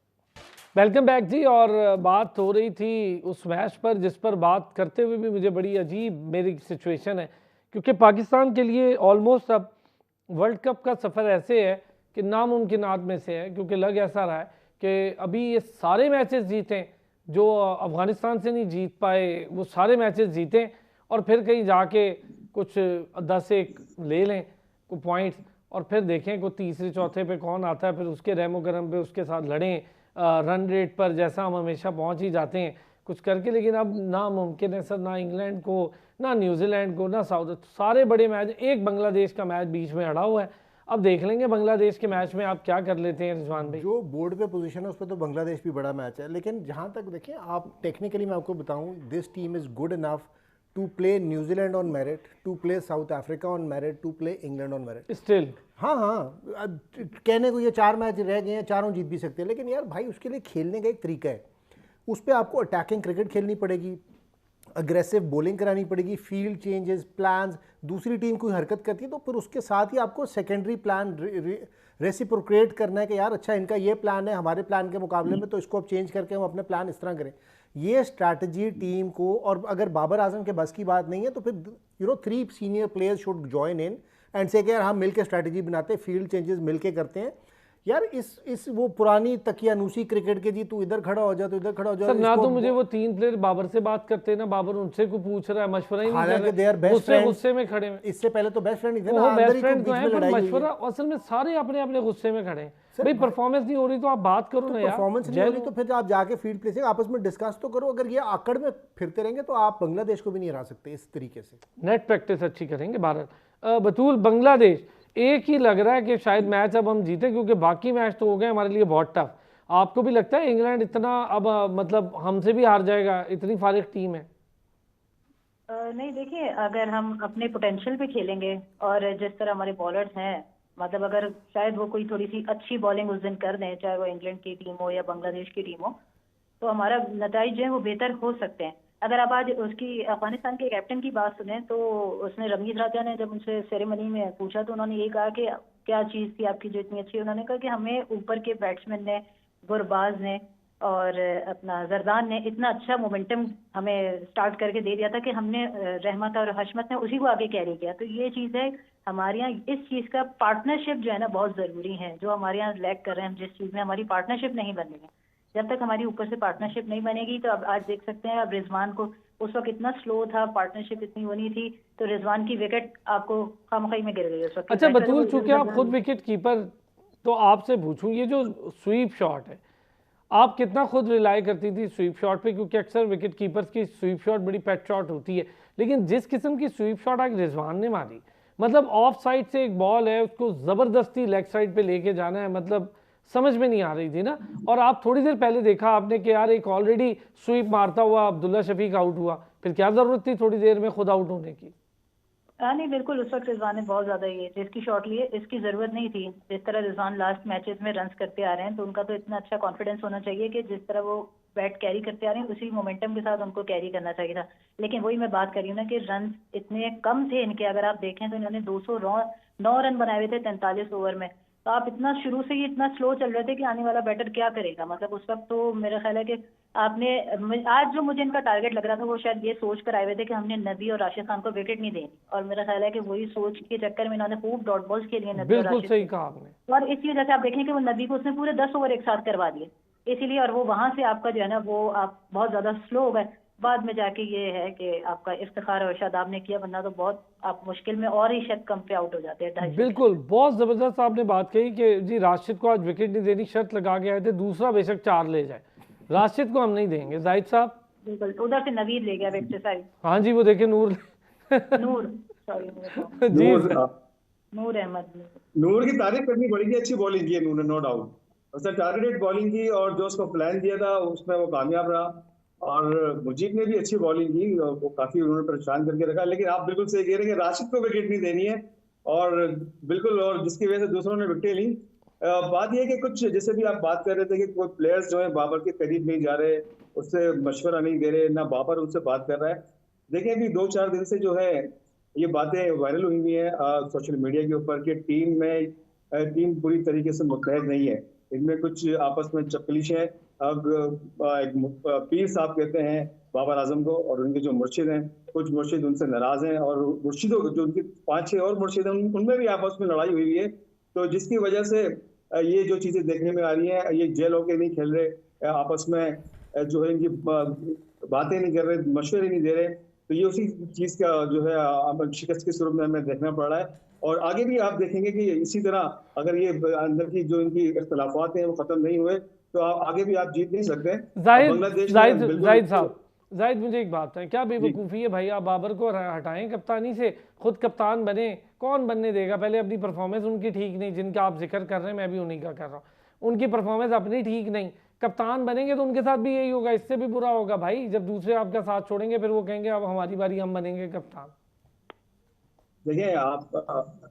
वेलकम बैक जी। और बात हो रही थी उस मैच पर जिस पर बात करते हुए भी मुझे बड़ी अजीब मेरी सिचुएशन है, क्योंकि पाकिस्तान के लिए ऑलमोस्ट अब वर्ल्ड कप का सफ़र ऐसे है कि नामुमकिनात में से है, क्योंकि लग ऐसा रहा है कि अभी ये सारे मैचेस जीतें जो अफ़गानिस्तान से नहीं जीत पाए, वो सारे मैचेस जीतें और फिर कहीं जाके कुछ 10-1 ले लें को पॉइंट्स, और फिर देखें को तीसरे चौथे पे कौन आता है, फिर उसके रहमो करम पे उसके साथ लड़ें रन रेट पर, जैसा हम हमेशा पहुंच ही जाते हैं कुछ करके। लेकिन अब नामुमकिन है सर, ना इंग्लैंड को, ना न्यूजीलैंड को, ना साउथ, सारे बड़े मैच, एक बांग्लादेश का मैच बीच में अड़ा हुआ है। अब देख लेंगे बांग्लादेश के मैच में आप क्या कर लेते हैं रिजवान भाई। जो बोर्ड पे पोजीशन है उस पर तो बांग्लादेश भी बड़ा मैच है, लेकिन जहाँ तक देखें आप टेक्निकली मैं आपको बताऊँ, this team is good enough to play New Zealand on merit, to play South Africa on merit, to play England on merit. Still, हाँ, कहने को ये 4 मैच रह गए हैं, चारों जीत भी सकते हैं, लेकिन यार भाई उसके लिए खेलने का एक तरीका है, उस पर आपको अटैकिंग क्रिकेट खेलनी पड़ेगी, अग्रेसिव बॉलिंग करानी पड़ेगी, फील्ड चेंजेस, प्लान्स, दूसरी टीम कोई हरकत करती है तो फिर उसके साथ ही आपको सेकेंडरी प्लान रेसिप्रोकेट करना है कि यार अच्छा इनका ये प्लान है हमारे प्लान के मुकाबले में, तो इसको अब चेंज करके हम अपने प्लान इस तरह करें। ये स्ट्रैटेजी टीम को, और अगर बाबर आजम के बस की बात नहीं है तो फिर 3 senior players should join in and से कि यार हम मिलकर स्ट्रैटेजी बनाते हैं, फील्ड चेंजेस मिलके करते हैं। यार इस वो पुरानी तकियानूसी क्रिकेट के जी तू इधर खड़ा हो जा, तो इधर खड़ा हो जा। सर ना तो मुझे वो 3 प्लेयर बाबर से बात करते हैं ना बाबर उनसे को पूछ रहा है, मशवरा ही नहीं कर रहे, गुस्से में खड़े हैं। इससे पहले तो बेस्ट फ्रेंड ही थे ना, वो बेस्ट फ्रेंड तो है, पर मशवरा असल में सारे अपने अपने गुस्से में खड़े हैं। भाई परफॉर्मेंस नहीं हो रही तो आप बात करो ना यार, परफॉर्मेंस नहीं हो रही तो फिर आप जाके फील्ड प्ले से आपस में डिस्कस तो करो। अगर ये आकड़ में फिरते रहेंगे तो आप बांग्लादेश को भी नहीं हरा सकते इस तरीके से। नेट प्रैक्टिस अच्छी करेंगे भारत। बतूल, बांग्लादेश एक ही लग रहा है कि शायद मैच अब हम जीते, क्योंकि बाकी मैच तो हो गए हमारे लिए बहुत टफ। आपको भी लगता है इंग्लैंड इतना अब मतलब हमसे भी हार जाएगा, इतनी फारिग टीम है? नहीं देखिए, अगर हम अपने पोटेंशियल पे खेलेंगे और जिस तरह हमारे बॉलर्स हैं, मतलब अगर शायद वो कोई थोड़ी सी अच्छी बॉलिंग उस दिन कर दें, चाहे वो इंग्लैंड की टीम हो या बांग्लादेश की टीम हो, तो हमारा नतीजे जो है वो बेहतर हो सकते हैं। अगर आप आज उसकी अफगानिस्तान के कैप्टन की बात सुने तो उसने, रमीज राजा ने जब उनसे सेरेमनी में पूछा तो उन्होंने ये कहा कि क्या चीज़ थी आपकी जो इतनी अच्छी। उन्होंने कहा कि हमें ऊपर के बैट्समैन ने, गुरबाज ने और अपना जरदान ने इतना अच्छा मोमेंटम हमें स्टार्ट करके दे दिया था कि हमने, रहमत और हशमत ने उसी को आगे कैरी किया। तो ये चीज़ है हमारे यहाँ, इस चीज़ का पार्टनरशिप जो है ना बहुत ज़रूरी है, जो हमारे यहाँ लैक कर रहे हैं हम जिस चीज़ में, हमारी पार्टनरशिप नहीं बन रही है। जब तक हमारी ऊपर से पार्टनरशिप नहीं बनेगी तो अब आज देख सकते हैं, अब रिजवान को उस वक्त इतना स्लो था, पार्टनरशिप इतनी होनी थी, तो रिजवान की विकेट आपको खामखाई में गिर गई उस वक्त। अच्छा बतूल, चूंकि आप खुद विकेट कीपर, तो आपसे पूछूं ये जो स्वीप शॉट है, आप कितना खुद रिलाई करती थी स्वीप शॉट पे? क्योंकि अक्सर विकेट कीपर्स की स्वीप शॉट बड़ी पेट शॉट होती है, लेकिन जिस किस्म की स्वीप शॉट आज रिजवान ने मारी, मतलब ऑफ साइड से एक बॉल है उसको ज़बरदस्ती लेग साइड पे लेके जाना है, मतलब समझ में नहीं आ रही थी ना। और आप थोड़ी देर पहले देखा आपने कि यार एक ऑलरेडी स्वीप मारता हुआ अब्दुल्ला शफीक आउट हुआ, फिर क्या ज़रूरत थी थोड़ी देर में खुद आउट होने की? नहीं बिल्कुल, उस वक्त रिजवान ने बहुत ज़्यादा ये जिसकी शॉट लिए, इसकी ज़रूरत नहीं थी। जिस तरह रिजवान लास्ट मैचेस में रन्स करते आ रहे हैं, तो उनका तो इतना अच्छा कॉन्फिडेंस होना चाहिए कि जिस तरह वो बैट कैरी करते आ रहे हैं उसी मोमेंटम के साथ उनको कैरी करना चाहिए था। लेकिन वही मैं बात कर रही हूँ ना कि रन इतने कम थे इनके। अगर आप देखें तो इन्होंने 209 रन बनाए हुए थे 43 ओवर में। तो आप इतना शुरू से ही इतना स्लो चल रहे थे कि आने वाला बैटर क्या करेगा। मतलब उस वक्त तो मेरा ख्याल है कि आपने, आज जो मुझे इनका टारगेट लग रहा था वो शायद ये सोच कर आए हुए थे कि हमने नबी और राशिद खान को विकेट नहीं देनी, और मेरा ख्याल है कि वही सोच के चक्कर में इन्होंने खूब डॉट बॉल्स खेली है नबी और बिल्कुल राशिद। सही कहा आपने। और इसी वजह से आप देखें कि वो नबी को उसने पूरे 10 ओवर एक साथ करवा दिए, इसीलिए। और वो वहां से आपका जो है ना वो आप बहुत ज्यादा स्लो हो गए। बाद में जाके ये है कि आपका इफ्तिखार और शादाब ने किया, वरना तो बहुत आप मुश्किल में और ही शायद कम पे आउट हो जाते हैं। बिल्कुल, बहुत ज़बरदस्त आपने बात कही कि जी राशिद को आज विकेट नहीं देनी, शर्त लगा के आए थे, दूसरा बेशक 4 ले जाए, राशिद को हम नहीं देंगे। जाहिद साहब? बिल्कुल, उधर से नवीद ले गया विकेट सारी। हाँ जी, वो देखे नूर नूर सॉरी जी नूर अहमद। नूर की तारीफ करनी पड़ेगी, अच्छी बॉलिंग की है नूर ने, नो डाउट। उसने टारगेटेड बॉलिंग की और जो उसको प्लान दिया था उसमें वो कामयाब रहा। और मुजीब ने भी अच्छी बॉलिंग की, वो काफी उन्होंने परेशान करके रखा। लेकिन आप बिल्कुल सही कह रहे हैं कि राशिद को विकेट नहीं देनी है, और बिल्कुल, और जिसकी वजह से दूसरों ने विकेट ली। बात यह है कि कुछ, जैसे भी आप बात कर रहे थे कि कोई प्लेयर्स जो है बाबर के करीब नहीं जा रहे, उससे मशवरा नहीं दे रहे, ना बाबर उससे बात कर रहा है। देखें अभी 2-4 दिन से जो है ये बातें वायरल हुई हुई है सोशल मीडिया के ऊपर कि टीम पूरी तरीके से मुतहद नहीं है, इनमें कुछ आपस में चपलिश है। अब पीर साहब कहते हैं बाबर आजम को, और उनके जो मुर्शिद हैं, कुछ मुर्शिद उनसे नाराज हैं, और मुर्शिदों जो उनके 5-6 और मुर्शिद हैं उनमें भी आपस में लड़ाई हुई है। तो जिसकी वजह से ये जो चीजें देखने में आ रही हैं, ये जेल होके नहीं खेल रहे, आपस में जो है इनकी बातें नहीं कर रहे, मशवरे नहीं दे रहे। तो ये उसी चीज का जो है शिकस्त के स्वरूप में हमें देखना पड़ रहा है। और आगे भी आप देखेंगे कि इसी तरह अगर ये अंदर की जो इनकी इख्तलाफात हैं वो खत्म नहीं हुए तो आगे भी आप जीत नहीं सकते। जाहिद साहब, जाहिद मुझे एक बात है, क्या बेवकूफ़ी है भाई, आप बाबर को हटाएं कप्तानी से, खुद कप्तान बने। कौन बनने देगा? पहले अपनी परफॉर्मेंस उनकी ठीक नहीं, जिनका आप जिक्र कर रहे हैं मैं भी उन्हीं का कर रहा हूँ, उनकी परफॉर्मेंस अपनी ठीक नहीं, कप्तान बनेंगे तो उनके साथ भी यही होगा, इससे भी बुरा होगा भाई। जब दूसरे आपका साथ छोड़ेंगे फिर वो कहेंगे अब हमारी बारी, हम बनेंगे कप्तान। देखिए आप,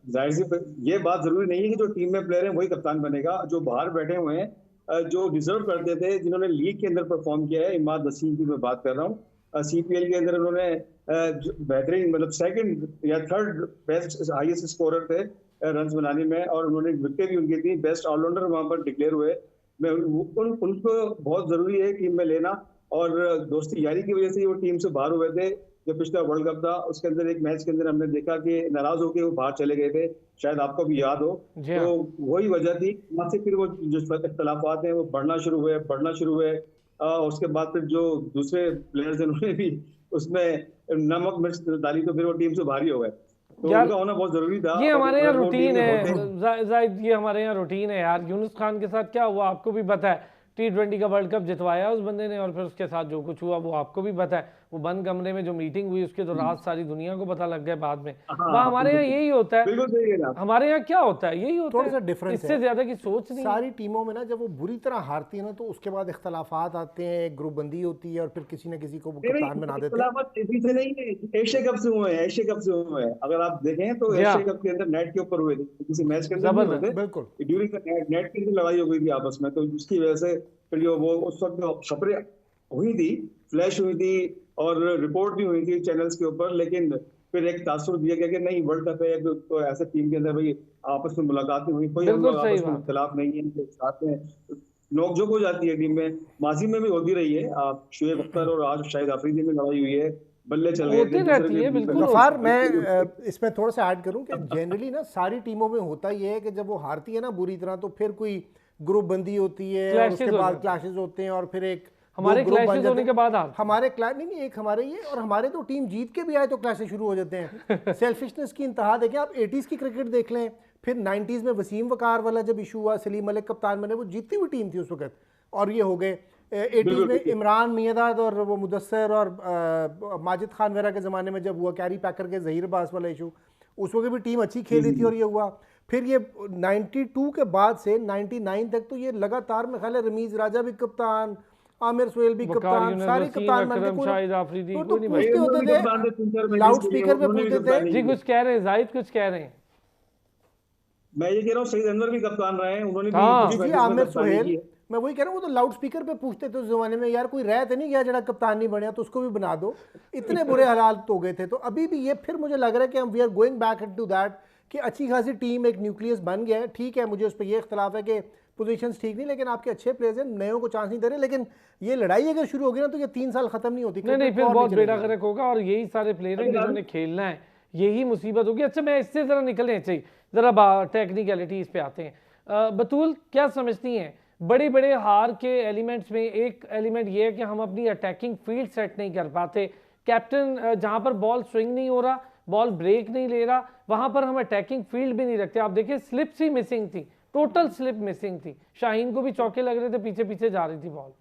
जाहिर सी ये बात जरूरी नहीं है कि जो टीम में प्लेयर है वही कप्तान बनेगा। जो बाहर बैठे हुए हैं, जो डिजर्व करते थे, जिन्होंने लीग के अंदर परफॉर्म किया है, इमाद वसीम की मैं बात कर रहा हूँ, CPL के अंदर उन्होंने बेहतरीन मतलब सेकंड या थर्ड बेस्ट हाईएस्ट स्कोरर थे रन्स बनाने में, और उन्होंने विकेट भी उनकी थी, बेस्ट ऑलराउंडर वहां पर डिक्लेयर हुए। मैं उनको बहुत जरूरी है टीम में लेना, और दोस्ती यारी की वजह से वो टीम से बाहर हुए थे। जो पिछला वर्ल्ड कप था उसके अंदर एक मैच के अंदर हमने देखा कि नाराज होकर वो बाहर चले गए थे, शायद आपको भी याद हो। तो वही वजह थी, वहां से फिर वो जो इख्तलाफात हैं वो बढ़ना शुरू हुए। उसके बाद फिर जो दूसरे प्लेयर्स हैं उन्होंने भी उसमें नमक मिर्च डाली, तो फिर वो टीम से बाहर ही हो गए। तो उनका होना बहुत जरूरी था। ये हमारे यहाँ रूटीन है जाहिद, ये हमारे यहाँ रूटीन है यार। यूनुस खान के साथ क्या हुआ आपको भी पता है, T20 का वर्ल्ड कप जितवाया उस बंदे ने, और फिर उसके साथ जो कुछ हुआ वो आपको भी पता है। वो बंद कमरे में जो मीटिंग हुई उसके तो राज सारी दुनिया को पता लग गए बाद में। हमारे यहाँ यही होता है, हमारे यहाँ क्या होता है, यही होता है, थोड़ा सा डिफरेंस इससे ज्यादा की सोच नहीं। सारी टीमों में ना जब वो बुरी तरह हारती है ना तो उसके बाद इख्तलाफात आते हैं, एक ग्रुपबंदी होती है, और फिर किसी न किसी को कप्तान बना देते हैं। नहीं है, एशिया कप से हुए हैं, अगर आप देखें तो एशिया कप के अंदर नेट के ऊपर हुए थे, किसी मैच के अंदर नहीं हुए थे, बिल्कुल ड्यूरिंग नेट के अंदर लड़ाई हो गई थी आपस में। तो उसकी वजह से फिर जो वो उस वक्त खबरें हुई थी, फ्लैश हुई थी और रिपोर्ट भी हुई थी चैनल्स के ऊपर, लेकिन फिर एक तासुर दिया गया कि नहीं वर्ल्ड कप है तो ऐसे टीम के अंदर भाई आपस में मुलाकात हुई, कोई हम लोग आपस में इख्तिलाफ नहीं है, साथ में नोकझोंक हो जाती है टीम में, माजी में भी होती रही है। आप शुएब अख्तर और आज शाहिद आफरीदी में लड़ाई हुई है, बल्ले चल रहे थे। गफार मैं इसमें थोड़ा सा ऐड करूं कि जनरली ना सारी टीमों में होता ये है कि जब वो हारती है ना बुरी तरह तो फिर कोई ग्रुप बंदी होती है, उसके बाद क्लैशेस होते हैं, और फिर एक हमारे क्लैशेस होने के बाद हमारे क्लैश नहीं एक हमारे ये, और हमारे तो टीम जीत के भी आए तो क्लैशेस शुरू हो जाते हैं। सेल्फिशनेस की इंतहा देखें आप, 80s की क्रिकेट देख लें, फिर 90s में वसीम वकार वाला जब इशू हुआ, सलीम मलिक कप्तान बने, वो जीतती हुई टीम थी उस वक्त, और ये हो गए 80s में इमरान मियादाद और वो मुदस्सर और माजिद खान वगैरह के ज़माने में जब हुआ कैरी पैकर के ज़हीर अब्बास वाला इशू, उस वक्त भी टीम अच्छी खेली थी और ये हुआ। फिर ये 92 के बाद से 99 तक तो ये लगातार में ख्याल है रमीज राजा भी कप्तान, आमिर सोहेल भी कप्तान, सारे कप्तान बनते तो पूछते होते थे, लाउड स्पीकर पे पूछते थे। जी कुछ कह रहे हैं जाहिद, कुछ कह रहे हैं। मैं ये कह रहा हूँ सईद अनवर भी कप्तान रहे हैं, उन्होंने भी आमिर सोहेल, मैं वही कह रहा हूँ, वो तो लाउड स्पीकर पे पूछते थे उस जमाने में, यार कोई रह तो नहीं गया जरा कप्तान नहीं बनया तो उसको भी बना दो, इतने बुरे हालात हो गए थे। तो अभी भी ये फिर मुझे लग रहा है कि हम we are going back into that कि अच्छी खासी टीम एक न्यूक्लियस बन गया है। ठीक है, मुझे उस पर यह इख्तलाफ है कि पोजीशंस ठीक नहीं, लेकिन आपके अच्छे प्लेयर्स हैं, नयों को चांस नहीं दे रहे। लेकिन ये लड़ाई अगर शुरू होगी ना तो ये 3 साल खत्म नहीं होती, नहीं फिर बहुत बेड़ा गर्क होगा, और यही सारे प्लेयर हैं जिन्होंने खेलना है, यही मुसीबत होगी। अच्छा मैं इससे जरा निकलने चाहिए, जरा टेक्निकलिटीज पे आते हैं। बतूल क्या समझती हैं, बड़े बड़े हार के एलिमेंट्स में एक एलिमेंट ये है कि हम अपनी अटैकिंग फील्ड सेट नहीं कर पाते। कैप्टन जहां पर बॉल स्विंग नहीं हो रहा, बॉल ब्रेक नहीं ले रहा, वहां पर हम अटैकिंग फील्ड भी नहीं रखते। आप देखिए स्लिप्स ही मिसिंग थी, टोटल स्लिप मिसिंग थी। शाहीन को भी चौके लग रहे थे, पीछे पीछे जा रही थी बॉल।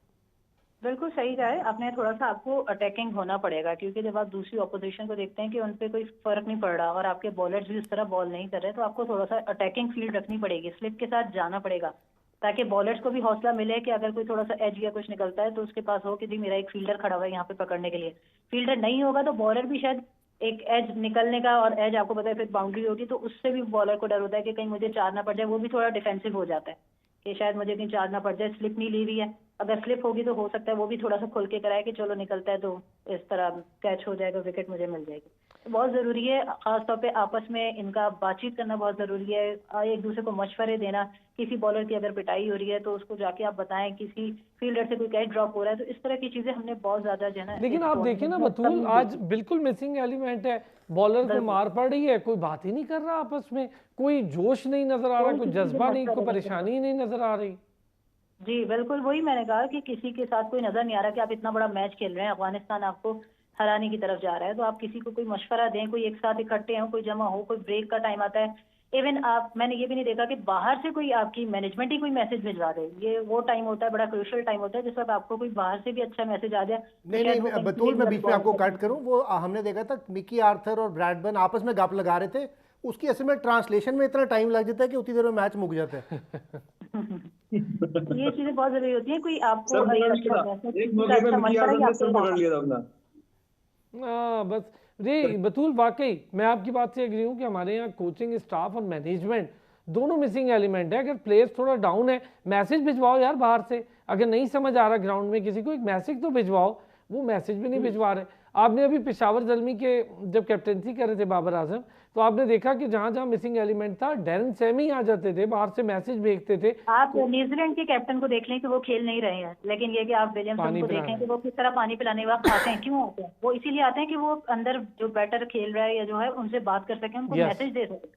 बिल्कुल सही कहा है आपने, थोड़ा सा आपको अटैकिंग होना पड़ेगा, क्योंकि जब आप दूसरी ऑपोजिशन को देखते हैं कि उन पे कोई फर्क नहीं पड़ रहा और आपके बॉलर्स भी उस तरह बॉल नहीं कर रहे, तो आपको थोड़ा सा अटैकिंग फील्ड रखनी पड़ेगी, स्लिप के साथ जाना पड़ेगा, ताकि बॉलर्स को भी हौसला मिले कि अगर कोई थोड़ा सा एज या कुछ निकलता है तो उसके पास हो कि जी मेरा एक फील्डर खड़ा हुआ है यहाँ पे पकड़ने के लिए। फील्डर नहीं होगा तो बॉलर भी शायद एक एज निकलने का, और एज आपको पता है फिर बाउंड्री होगी तो उससे भी बॉलर को डर होता है कि कहीं मुझे चार ना पड़ जाए, वो भी थोड़ा डिफेंसिव हो जाता है कि शायद मुझे कहीं चार ना पड़ जाए, स्लिप नहीं ली हुई है। अगर स्लिप होगी तो हो सकता है वो भी थोड़ा सा खुल के कराए कि चलो निकलता है तो इस तरह कैच हो जाएगा, विकेट मुझे मिल जाएगी। तो बहुत ज़रूरी है, खासतौर पे आपस में इनका बातचीत करना बहुत ज़रूरी है, एक दूसरे को मशवरे देना। किसी बॉलर की अगर पिटाई हो रही है तो उसको जाके आप बताएं, किसी फील्डर से कोई कैच ड्रॉप हो रहा है, तो इस तरह की चीज़ें हमने बहुत ज़्यादा जो है ना। लेकिन आप देखिए ना बतूल, आज बिल्कुल मिसिंग एलिमेंट है, बॉलर को मार पड़ रही है, कोई बात ही नहीं कर रहा आपस में, कोई जोश नहीं नजर आ रहा, कोई जज्बा नहीं, कोई परेशानी नहीं नजर आ रही। जी बिल्कुल, वही मैंने कहा कि किसी के साथ कोई नजर नहीं आ रहा कि आप इतना बड़ा मैच खेल रहे हैं, अफगानिस्तान आपको हराने की तरफ जा रहा है, तो आप किसी को कोई मशवरा दें, कोई एक साथ इकट्ठे हो, कोई जमा हो, कोई ब्रेक का टाइम आता है। इवन आप, मैंने ये भी नहीं देखा कि बाहर से कोई आपकी मैनेजमेंट ही कोई मैसेज भिजवा दे, ये वो टाइम होता है, बड़ा क्रूशियल टाइम होता है जिस वक्त आपको कोई बाहर से भी अच्छा मैसेज आ जाए। नहीं बतूल मैं बीच में आपको कट करूं, वो हमने देखा था मिकी आर्थर और ब्रैडबर्न आपस में गप लगा रहे थे, उसकी असल में ट्रांसलेशन में इतना टाइम लग जाता है कि उतनी देर में मैच मुक जाता है। ये चीजें बहुत जरूरी होती हैं, कोई आपको बस जी बतूल, वाकई मैं आपकी बात से एग्री हूँ कि हमारे यहाँ कोचिंग स्टाफ और मैनेजमेंट दोनों मिसिंग एलिमेंट है। अगर प्लेयर्स थोड़ा डाउन है, मैसेज भिजवाओ यार बाहर से, अगर नहीं समझ आ रहा ग्राउंड में किसी को, एक मैसेज तो भिजवाओ। वो मैसेज भी नहीं भिजवा रहे। आपने अभी पेशावर ज़ल्मी के जब कैप्टनसी कर रहे थे बाबर आजम, तो आपने देखा कि जहां जहां मिसिंग एलिमेंट था डैरन सैमी आ जाते थे, बाहर से मैसेज भेजते थे। आप न्यूजीलैंड के कैप्टन को देख लें कि वो खेल नहीं रहे हैं, लेकिन ये कि आप विलियमसन को देखें कि वो किस तरह पानी पिलाने वक्त आते हैं। क्यों आते हैं? वो इसीलिए आते हैं कि वो अंदर जो बैटर खेल रहा है या जो है उनसे बात कर सकें, उनको मैसेज दे सकें।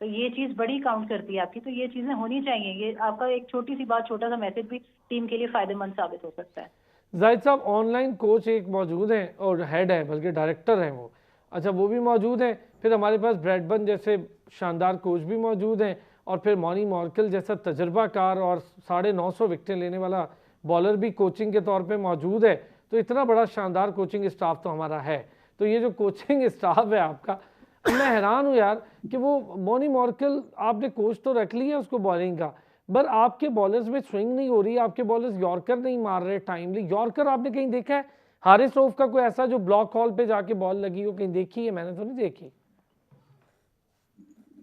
तो ये चीज बड़ी काउंट करती है आपकी, तो ये चीजें होनी चाहिए। ये आपका एक छोटी सी बात, छोटा सा मैसेज भी टीम के लिए फायदेमंद साबित हो सकता है। जाहिद साहब, ऑनलाइन कोच एक मौजूद हैं और हेड है, बल्कि डायरेक्टर हैं वो, अच्छा वो भी मौजूद हैं। फिर हमारे पास ब्रैडबर्न जैसे शानदार कोच भी मौजूद हैं, और फिर मॉनी मॉर्कल जैसा तजर्बाकार और 950 विकेटें लेने वाला बॉलर भी कोचिंग के तौर पे मौजूद है। तो इतना बड़ा शानदार कोचिंग स्टाफ तो हमारा है। तो ये जो कोचिंग स्टाफ है आपका, मैं हैरान हूँ यार कि वो मॉनी मॉर्कल आपने कोच तो रख लिया उसको बॉलिंग का, पर आपके बॉलर्स में स्विंग नहीं हो रही, आपके बॉलर्स यॉर्कर नहीं मार रहे टाइमली। यॉर्कर आपने कहीं देखा है? हारिस रऊफ का कोई ऐसा जो ब्लॉक हॉल पे जाके बॉल लगी हो कहीं देखी है? मैंने तो नहीं देखी।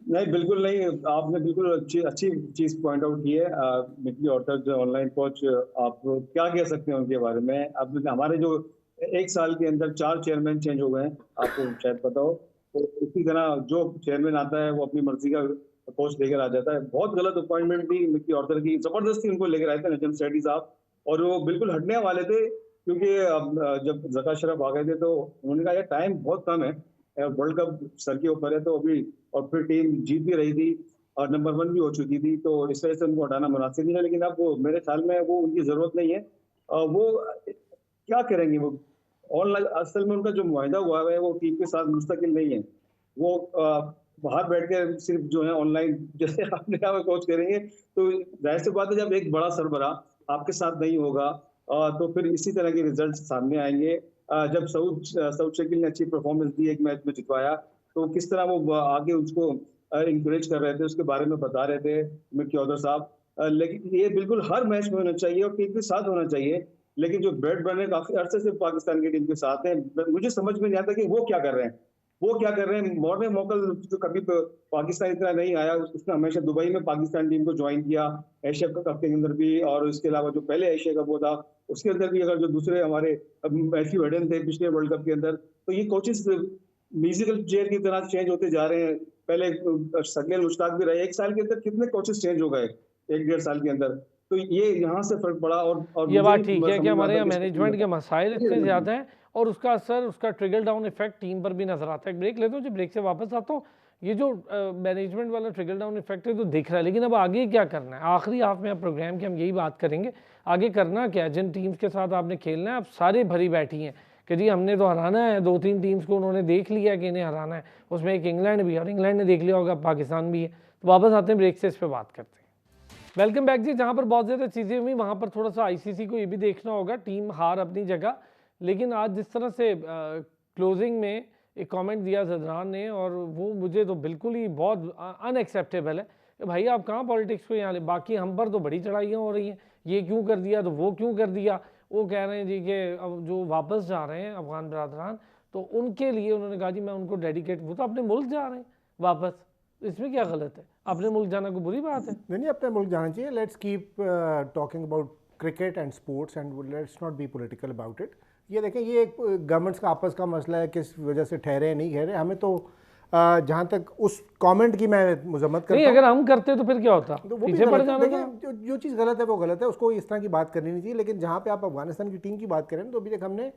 नहीं, बिल्कुल नहीं। आपने बिल्कुल अच्छी चीज पॉइंट आउट की है। मिकी ऑर्टर जो ऑनलाइन कोच, आप क्या कह सकते हैं उनके बारे में? अब हमारे जो एक साल के अंदर 4 चेयरमैन चेंज हो गए हैं, आपको शायद पता हो। तो इसी तरह जो चेयरमैन आता है वो अपनी मर्जी का कोच लेकर आ जाता है। बहुत गलत अपॉइंटमेंट थी मिकी ऑर्टर की, जबरदस्ती उनको लेकर आए थे नजम सेठी साहब, और वो बिल्कुल हटने वाले थे। क्योंकि जब जका शरफ आ गए थे तो उन्होंने कहा यार टाइम बहुत कम है, वर्ल्ड कप सर के ऊपर है, तो अभी और फिर टीम जीत भी रही थी और नंबर 1 भी हो चुकी थी, तो इस वजह से उनको हटाना मुनासिब नहीं है। लेकिन अब वो मेरे ख्याल में वो उनकी जरूरत नहीं है। वो क्या करेंगे? वो ऑनलाइन असल में उनका जो मुआहदा हुआ है वो टीम के साथ मुस्तकिल नहीं है। वो बाहर बैठ के सिर्फ जो है ऑनलाइन जैसे आपने कहा कोच करेंगे, तो जाहिर सी बात है जब एक बड़ा सरबराह आपके साथ नहीं होगा तो फिर इसी तरह के रिजल्ट सामने आएंगे। जब सऊद शकील ने अच्छी परफॉर्मेंस दी, एक मैच में जितवाया, तो किस तरह वो आगे उसको इंकरेज कर रहे थे, उसके बारे में बता रहे थे मिकी ऑर्टर साहब। लेकिन ये बिल्कुल हर मैच में होना चाहिए और टीम के साथ होना चाहिए। लेकिन जो ब्रैडबर्न है काफी अरसे से पाकिस्तान की टीम के साथ है, मुझे समझ में नहीं आता कि वो क्या कर रहे हैं। मॉर्निंग मोकल तो कभी पाकिस्तान इतना नहीं आया, उसने हमेशा दुबई में पाकिस्तान टीम को ज्वाइन किया, एशिया कप के अंदर भी, और उसके अलावा जो पहले एशिया कप वो था उसके अंदर भी। अगर जो दूसरे हमारे मैथ्यू हेडन थे पिछले वर्ल्ड कप के अंदर, तो ये कोचेस म्यूजिकल चेयर की तरह चेंज होते जा रहे हैं। पहले शकील मुश्ताक भी रहे, एक साल के अंदर कितने कोचेस चेंज हो गए, 1-1.5 साल के अंदर। तो ये यहाँ से फर्क पड़ा। और ये बात ठीक है कि हमारे यहाँ मैनेजमेंट के मसाइल इतने ज्यादा हैं और उसका असर, उसका ट्रिकल डाउन इफेक्ट टीम पर भी नजर आता है। ब्रेक लेता हूँ, जब ब्रेक से वापस आता हूँ, ये जो मैनेजमेंट वाला ट्रिकल डाउन इफेक्ट है तो दिख रहा है, लेकिन अब आगे क्या करना है? आखिरी हाफ में अब प्रोग्राम की हम यही बात करेंगे, आगे करना क्या है। जिन टीम्स के साथ आपने खेलना है, अब सारे भरी बैठी हैं कि जी हमने तो हराना है। 2-3 टीम्स को उन्होंने देख लिया है कि इन्हें हराना है, उसमें एक इंग्लैंड भी है, और इंग्लैंड ने देख लिया होगा पाकिस्तान भी है। तो वापस आते हैं ब्रेक से, इस पर बात करते हैं। वेलकम बैक जी। जहाँ पर बहुत ज़्यादा चीज़ें हुई वहाँ पर थोड़ा सा आईसीसी को ये भी देखना होगा। टीम हार अपनी जगह, लेकिन आज जिस तरह से क्लोजिंग में एक कमेंट दिया ज़दरान ने, और वो मुझे तो बिल्कुल ही बहुत अनएक्सेप्टेबल है कि भाई आप कहाँ पॉलिटिक्स को यहाँ ले। बाकी हम पर तो बड़ी चढ़ाइयाँ हो रही हैं, ये क्यों कर दिया तो वो क्यों कर दिया। वो कह रहे हैं जी कि अब जो वापस जा रहे हैं अफगान बरादरान, तो उनके लिए उन्होंने कहा जी मैं उनको डेडिकेट, वो तो अपने मुल्क जा रहे हैं वापस, इसमें क्या गलत है? अपने मुल्क जाना कोई बुरी बात है? नहीं, अपने मुल्क जाना चाहिए। Let's keep talking about cricket and sports and let's not be political about it. ये देखें, ये एक गवर्नमेंट्स का आपस का मसला है, किस वजह से ठहरे नहीं ठहरे। हमें तो जहाँ तक उस कमेंट की मैं मजम्मत करता हूँ, अगर हम करते तो फिर क्या होता, तो वो पीछे पड़ जाना था। जो चीज़ गलत है वो गलत है, उसको इस तरह की बात करनी नहीं चाहिए। लेकिन जहाँ पे आप अफगानिस्तान की टीम की बात करें तो अभी तक हमने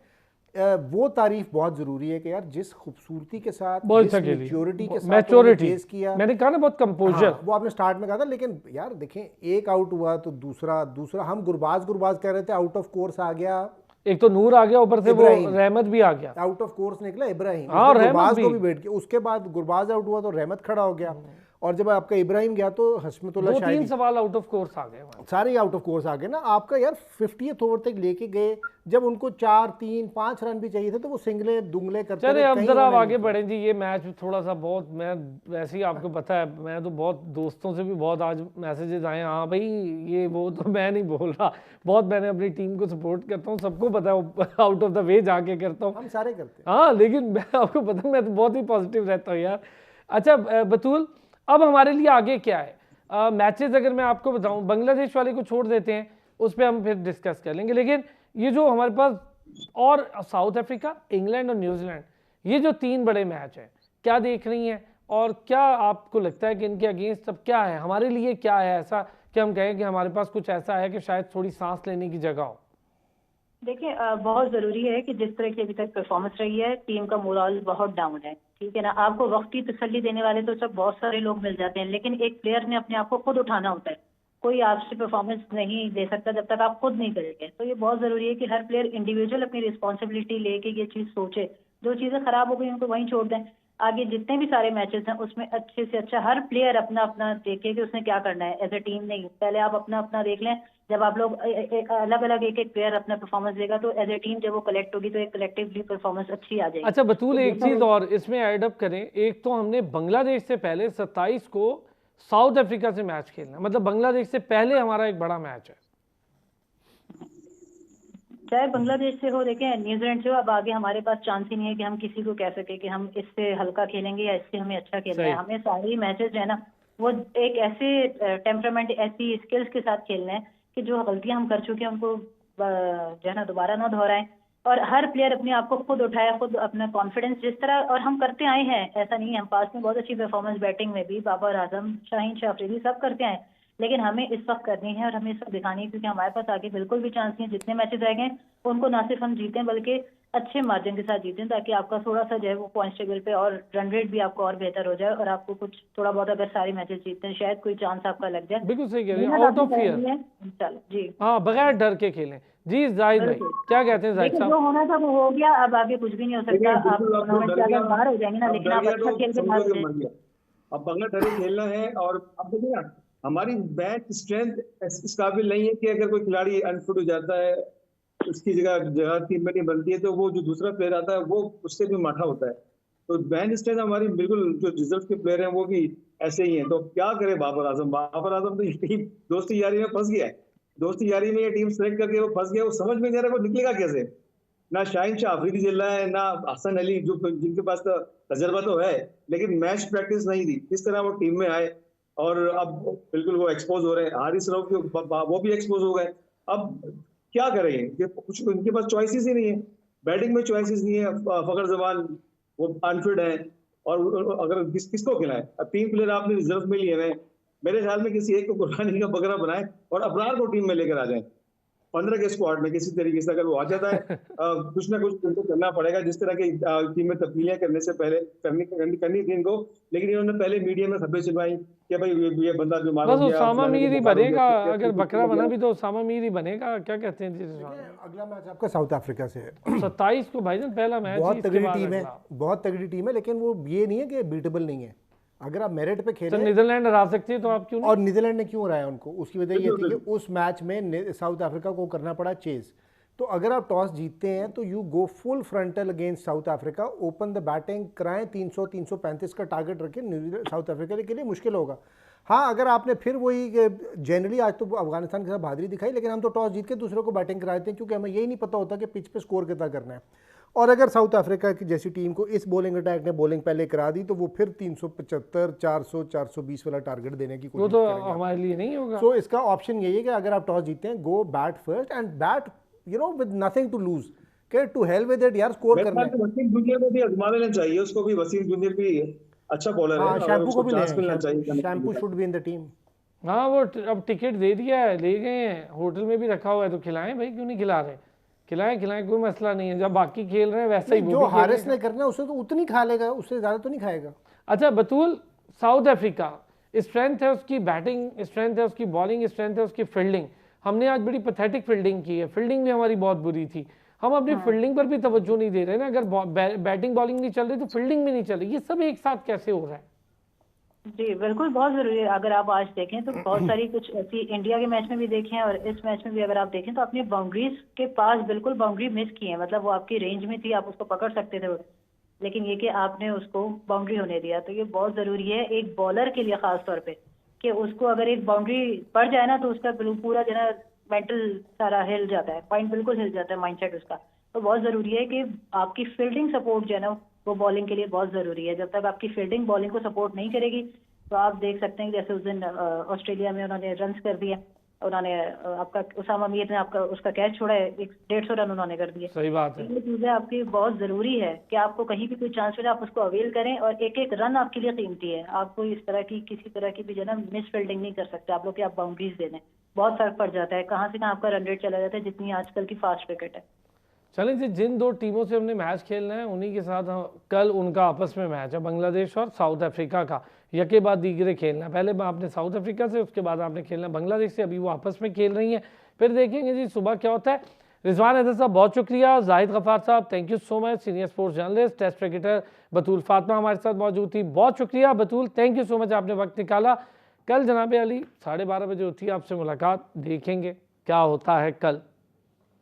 वो तारीफ बहुत जरूरी है कि यार जिस खूबसूरती के साथ, जिस मैच्योरिटी के साथ फेस किया, मैंने कहा ना बहुत कंपोजर, वो आपने स्टार्ट में कहा था। लेकिन यार देखें, एक आउट हुआ तो दूसरा हम गुरबाज कह रहे थे, आउट ऑफ कोर्स आ गया। एक तो नूर आ गया, ऊपर से वो रहमत भी आ गया, आउट ऑफ कोर्स निकला इब्राहिम, गुरबाज को भी बैठ के, उसके बाद गुरबाज आउट हुआ तो रहमत खड़ा हो गया, और जब आपका इब्राहिम गया तो हशमतुल्लाह शाहिद, 2-3 सवाल आउट ऑफ कोर्स आ गए, सारे आउट ऑफ कोर्स आ गए ना। आपका यार 50th ओवर तक लेके गए, जब उनको 4-3-5 रन भी चाहिए थे तो वो सिंगले दुंगले करते चले। अब जरा आगे बढ़े जी। ये मैच थोड़ा सा बहुत, मैं वैसे ही आपको पता है, मैं तो बहुत दोस्तों से भी बहुत आज मैसेजेस आए, हाँ भाई ये वो, तो मैं नहीं बोल रहा, बहुत मैंने अपनी टीम को सपोर्ट करता हूँ, सबको पता है, आउट ऑफ द वे जाके करता हूँ, हम सारे करते हैं, हाँ। लेकिन मैं आपको पता है, मैं तो बहुत ही पॉजिटिव रहता हूँ यार। अच्छा बतूल, अब हमारे लिए आगे क्या है? मैचेस अगर मैं आपको बताऊं, बांग्लादेश वाले को छोड़ देते हैं, उस पर हम फिर डिस्कस कर लेंगे। लेकिन ये जो हमारे पास और साउथ अफ्रीका, इंग्लैंड और न्यूजीलैंड, ये जो 3 बड़े मैच हैं, क्या देख रही हैं और क्या आपको लगता है कि इनके अगेंस्ट अब क्या है, हमारे लिए क्या है ऐसा कि हम कहें कि हमारे पास कुछ ऐसा है कि शायद थोड़ी सांस लेने की जगह हो? देखिए बहुत ज़रूरी है कि जिस तरह की अभी तक परफॉर्मेंस रही है, टीम का मोरल बहुत डाउन है, ठीक है ना। आपको वक्ती तसल्ली देने वाले तो सब बहुत सारे लोग मिल जाते हैं, लेकिन एक प्लेयर ने अपने आप को खुद उठाना होता है। कोई आपसे परफॉर्मेंस नहीं दे सकता जब तक आप खुद नहीं करेंगे। तो ये बहुत ज़रूरी है कि हर प्लेयर इंडिविजुअल अपनी रिस्पॉन्सिबिलिटी लेके ये चीज़ सोचे। जो चीज़ें खराब हो गई उनको वहीं छोड़ दें। आगे जितने भी सारे मैचेस हैं उसमें अच्छे से अच्छा हर प्लेयर अपना अपना देखे कि उसने क्या करना है, एज ए टीम नहीं। पहले आप अपना अपना देख लें, जब आप लोग अलग अलग एक एक प्लेयर अपना परफॉर्मेंस देगा तो एज ए टीम जब वो कलेक्ट होगी तो एक कलेक्टिवली परफॉर्मेंस अच्छी आ जाएगी। अच्छा बतूल, तो एक चीज़ और इसमें ऐड अप करें, एक तो हमने बांग्लादेश से पहले 27 को साउथ अफ्रीका से मैच खेलना, मतलब बांग्लादेश से पहले हमारा एक बड़ा मैच है। चाहे बांग्लादेश से हो, देखें न्यूजीलैंड से हो, अब आगे हमारे पास चांस ही नहीं है कि हम किसी को कह सके कि हम इससे हल्का खेलेंगे या इससे हमें अच्छा खेलना है। हमें सारे मैचेस जो है ना वो एक ऐसे टेम्परामेंट, ऐसी स्किल्स के साथ खेलना है कि जो गलतियां हम कर चुके हैं उनको जो है ना दोबारा ना दोहराएं, और हर प्लेयर अपने आप को खुद उठाए, खुद अपना कॉन्फिडेंस जिस तरह और हम करते आए हैं। ऐसा नहीं है, हम पास में बहुत अच्छी परफॉर्मेंस बैटिंग में भी, बाबर आजम, शाहीन शाह अफरीदी सब करते आए, लेकिन हमें इस वक्त करनी है और हमें इस वक्त दिखानी है, क्योंकि हमारे पास आगे बिल्कुल भी चांस नहीं है। जितने मैचेस रह गए उनको ना सिर्फ हम जीतें बल्कि अच्छे मार्जिन के साथ जीतें, ताकि आपका थोड़ा सा जो है वो पॉइंट टेबल पे और रन रेट भी आपको और बेहतर हो जाए, और आपको कुछ थोड़ा बहुत अगर सारे मैचेस जीतते हैं शायद कोई चांस आपका लग जाए। बिल्कुल सही कह रहे हैं, आउट ऑफ फियर। चलो जी, हाँ, बगैर डर के खेलें। जी जाहिद भाई क्या कहते हैं? जाहिद देखिए साहब, जो होना था वो हो गया, अब आगे कुछ भी नहीं हो सकता। आप टूर्नामेंट से अगर बाहर हो जाएंगे ना, लेकिन आप अच्छा खेल के बाहर हो जाएंगे। अब बंगला डरे खेलना है, और अब देखिए ना हमारी बेंच स्ट्रेंथ इस काबिल नहीं है कि अगर कोई खिलाड़ी अनफिट हो जाता है, उसकी जगह टीम में नहीं बनती है, तो वो जो दूसरा प्लेयर आता है वो उससे भी माठा होता है। तो बेंच स्ट्रेंथ हमारी बिल्कुल, जो रिजर्व के प्लेयर हैं वो भी ऐसे ही हैं। तो क्या करे बाबर आजम तो ये टीम दोस्ती यारी में फंस गया है। दोस्ती यारी में ये टीम सेलेक्ट करके वो फंस गया, वो समझ में नहीं आ रहा वो निकलेगा कैसे। ना शाहीन शाह अफरीदी चल रहा है, ना हसन अली, जो जिनके पास तो तजर्बा तो है लेकिन मैच प्रैक्टिस नहीं दी। किस तरह वो टीम में आए और अब बिल्कुल वो एक्सपोज हो रहे हैं। हारिस रऊफ वो भी एक्सपोज हो गए। अब क्या करें, कुछ उनके पास चॉइसेस ही नहीं है, बैटिंग में चॉइसेस नहीं है। फखर जमान वो अनफिट है, और अगर किसको खिलाए। अब 3 प्लेयर आपने रिजर्व में लिए हैं, मेरे ख्याल में किसी एक को कुर्बानी का बकरा बनाए और अबरार को टीम में लेकर आ जाए। 15 के स्क्वाड में किसी तरीके से अगर वो आ जाता है, कुछ ना कुछ उनको करना पड़ेगा। जिस तरह की टीम में तब्दीलियां करने से पहले करनी थी इनको, लेकिन इन्होंने पहले मीडिया में खबरें चलवाई कि भाई ये बंदा बीमार हो बस गया, उसामा मीर ही बनेगा। अगर बकरा बना भी भी तो उसामा मीर ही बनेगा। क्या कहते हैं जी? अगला मैच आपका साउथ अफ्रीका से है 27 को भाईजान पहला मैच। बहुत तगड़ी टीम है, बहुत तगड़ी टीम है, लेकिन वो ये नहीं है कि बीटेबल नहीं है। अगर आप मेरिट पे खेलें, नीदरलैंड हरा सकती है तो आप क्यों नहीं? और नीदरलैंड ने क्यों हराया उनको, उसकी वजह ये थी कि उस मैच में साउथ अफ्रीका को करना पड़ा चेज। तो अगर आप टॉस जीतते हैं तो you go full frontal against south Africa, open the batting कराएं, 300-335 का टारगेट रखें। साउथ अफ्रीका के लिए मुश्किल होगा। हाँ, अगर आपने फिर वही जनरली आज तो अफगानिस्तान के साथ बहादुरी दिखाई, लेकिन हम तो टॉस जीत के दूसरे को बैटिंग कराते हैं, क्योंकि हमें यही नहीं पता होता कि पिच पे स्कोर कितना करना है। और अगर साउथ अफ्रीका की जैसी टीम को इस बॉलिंग अटैक ने बॉलिंग पहले करा दी तो वो फिर 375, 400, 420 वाला टारगेट देने की कोशिश वो तो हमारे लिए नहीं होगा। तो इसका ऑप्शन यही है कि अगर आप टॉस जीतते हैं, go bat first and bat with nothing to lose, के टू हेल विद इट यार, स्कोर करना है। वसीम जूनियर को भी आजमा लेना चाहिए, उसको भी। वसीम जूनियर भी अच्छा बॉलर है, शैम्पू को भी चांस मिलना चाहिए। Shampoo should be in the team. हाँ, वो अब टिकट दे दिया है, ले गए हैं, होटल में भी रखा हुआ है, तो खिलाएं भाई, क्यों नहीं खिला रहे? खिलाएं, कोई मसला नहीं है। जब बाकी खेल रहे हैं वैसा ही जो हारिस ने करना है उसे तो उतनी खा लेगा, उससे ज्यादा तो नहीं खाएगा। अच्छा बतूल, साउथ अफ्रीका स्ट्रेंथ है उसकी बैटिंग, स्ट्रेंथ है उसकी बॉलिंग, स्ट्रेंथ है उसकी फील्डिंग। हमने आज बड़ी पैथेटिक फील्डिंग की है, फील्डिंग भी हमारी बहुत बुरी थी। हम अपनी फील्डिंग पर भी तवज्जो नहीं दे रहे ना। अगर बैटिंग बॉलिंग नहीं चल रही तो फील्डिंग भी नहीं चल रही। ये सब एक साथ कैसे हो रहा है? जी बिल्कुल, बहुत जरूरी है। अगर आप आज देखें तो बहुत सारी कुछ ऐसी इंडिया के मैच में भी देखें और इस मैच में भी अगर आप देखें तो अपनी बाउंड्रीज के पास बिल्कुल बाउंड्री मिस की है। मतलब वो आपकी रेंज में थी, आप उसको पकड़ सकते थे, लेकिन ये कि आपने उसको बाउंड्री होने दिया। तो ये बहुत जरूरी है एक बॉलर के लिए खास तौर पे, कि उसको अगर एक बाउंड्री पड़ जाए ना तो उसका पूरा जो है मेंटल सारा हिल जाता है, पॉइंट बिल्कुल हिल जाता है, माइंडसेट उसका। तो बहुत जरूरी है कि आपकी फील्डिंग सपोर्ट जो है ना वो बॉलिंग के लिए बहुत जरूरी है। जब तक आपकी फील्डिंग बॉलिंग को सपोर्ट नहीं करेगी तो आप देख सकते हैं जैसे उस दिन ऑस्ट्रेलिया में उन्होंने रन्स कर दिए, उन्होंने आपका उसामा मीर ने आपका उसका कैच छोड़ा है, 150 रन उन्होंने कर दिए। सही बात है। ये चीजें आपकी बहुत जरूरी है कि आपको कहीं भी कोई चांस मिले आप उसको अवेल करें, और एक एक रन आपके लिए कीमती है। आप कोई इस तरह की किसी तरह की भी जो है ना मिस फील्डिंग नहीं कर सकते आप लोग कि आप बाउंड्रीज दे दें, बहुत फर्क पड़ जाता है। कहाँ से कहाँ आपका रन रेट चला जाता है, जितनी आजकल की फास्ट क्रिकेट है। चलें जी, जिन दो टीमों से हमने मैच खेलना है उन्हीं के साथ कल उनका आपस में मैच है, बांग्लादेश और साउथ अफ्रीका का। यके बाद दीगरे खेलना है, पहले आपने साउथ अफ्रीका से, उसके बाद आपने खेलना बांग्लादेश से। अभी वो आपस में खेल रही हैं, फिर देखेंगे जी सुबह क्या होता है। रिजवान हैदर साहब बहुत शुक्रिया, Zahid Ghaffar sahab thank you so much, senior sports journalist, test cricketer Batool Fatima हमारे साथ मौजूद थी, बहुत शुक्रिया Batool, thank you so much, आपने वक्त निकाला। कल जनाब अली 12:30 बजे होती है आपसे मुलाकात, देखेंगे क्या होता है कल।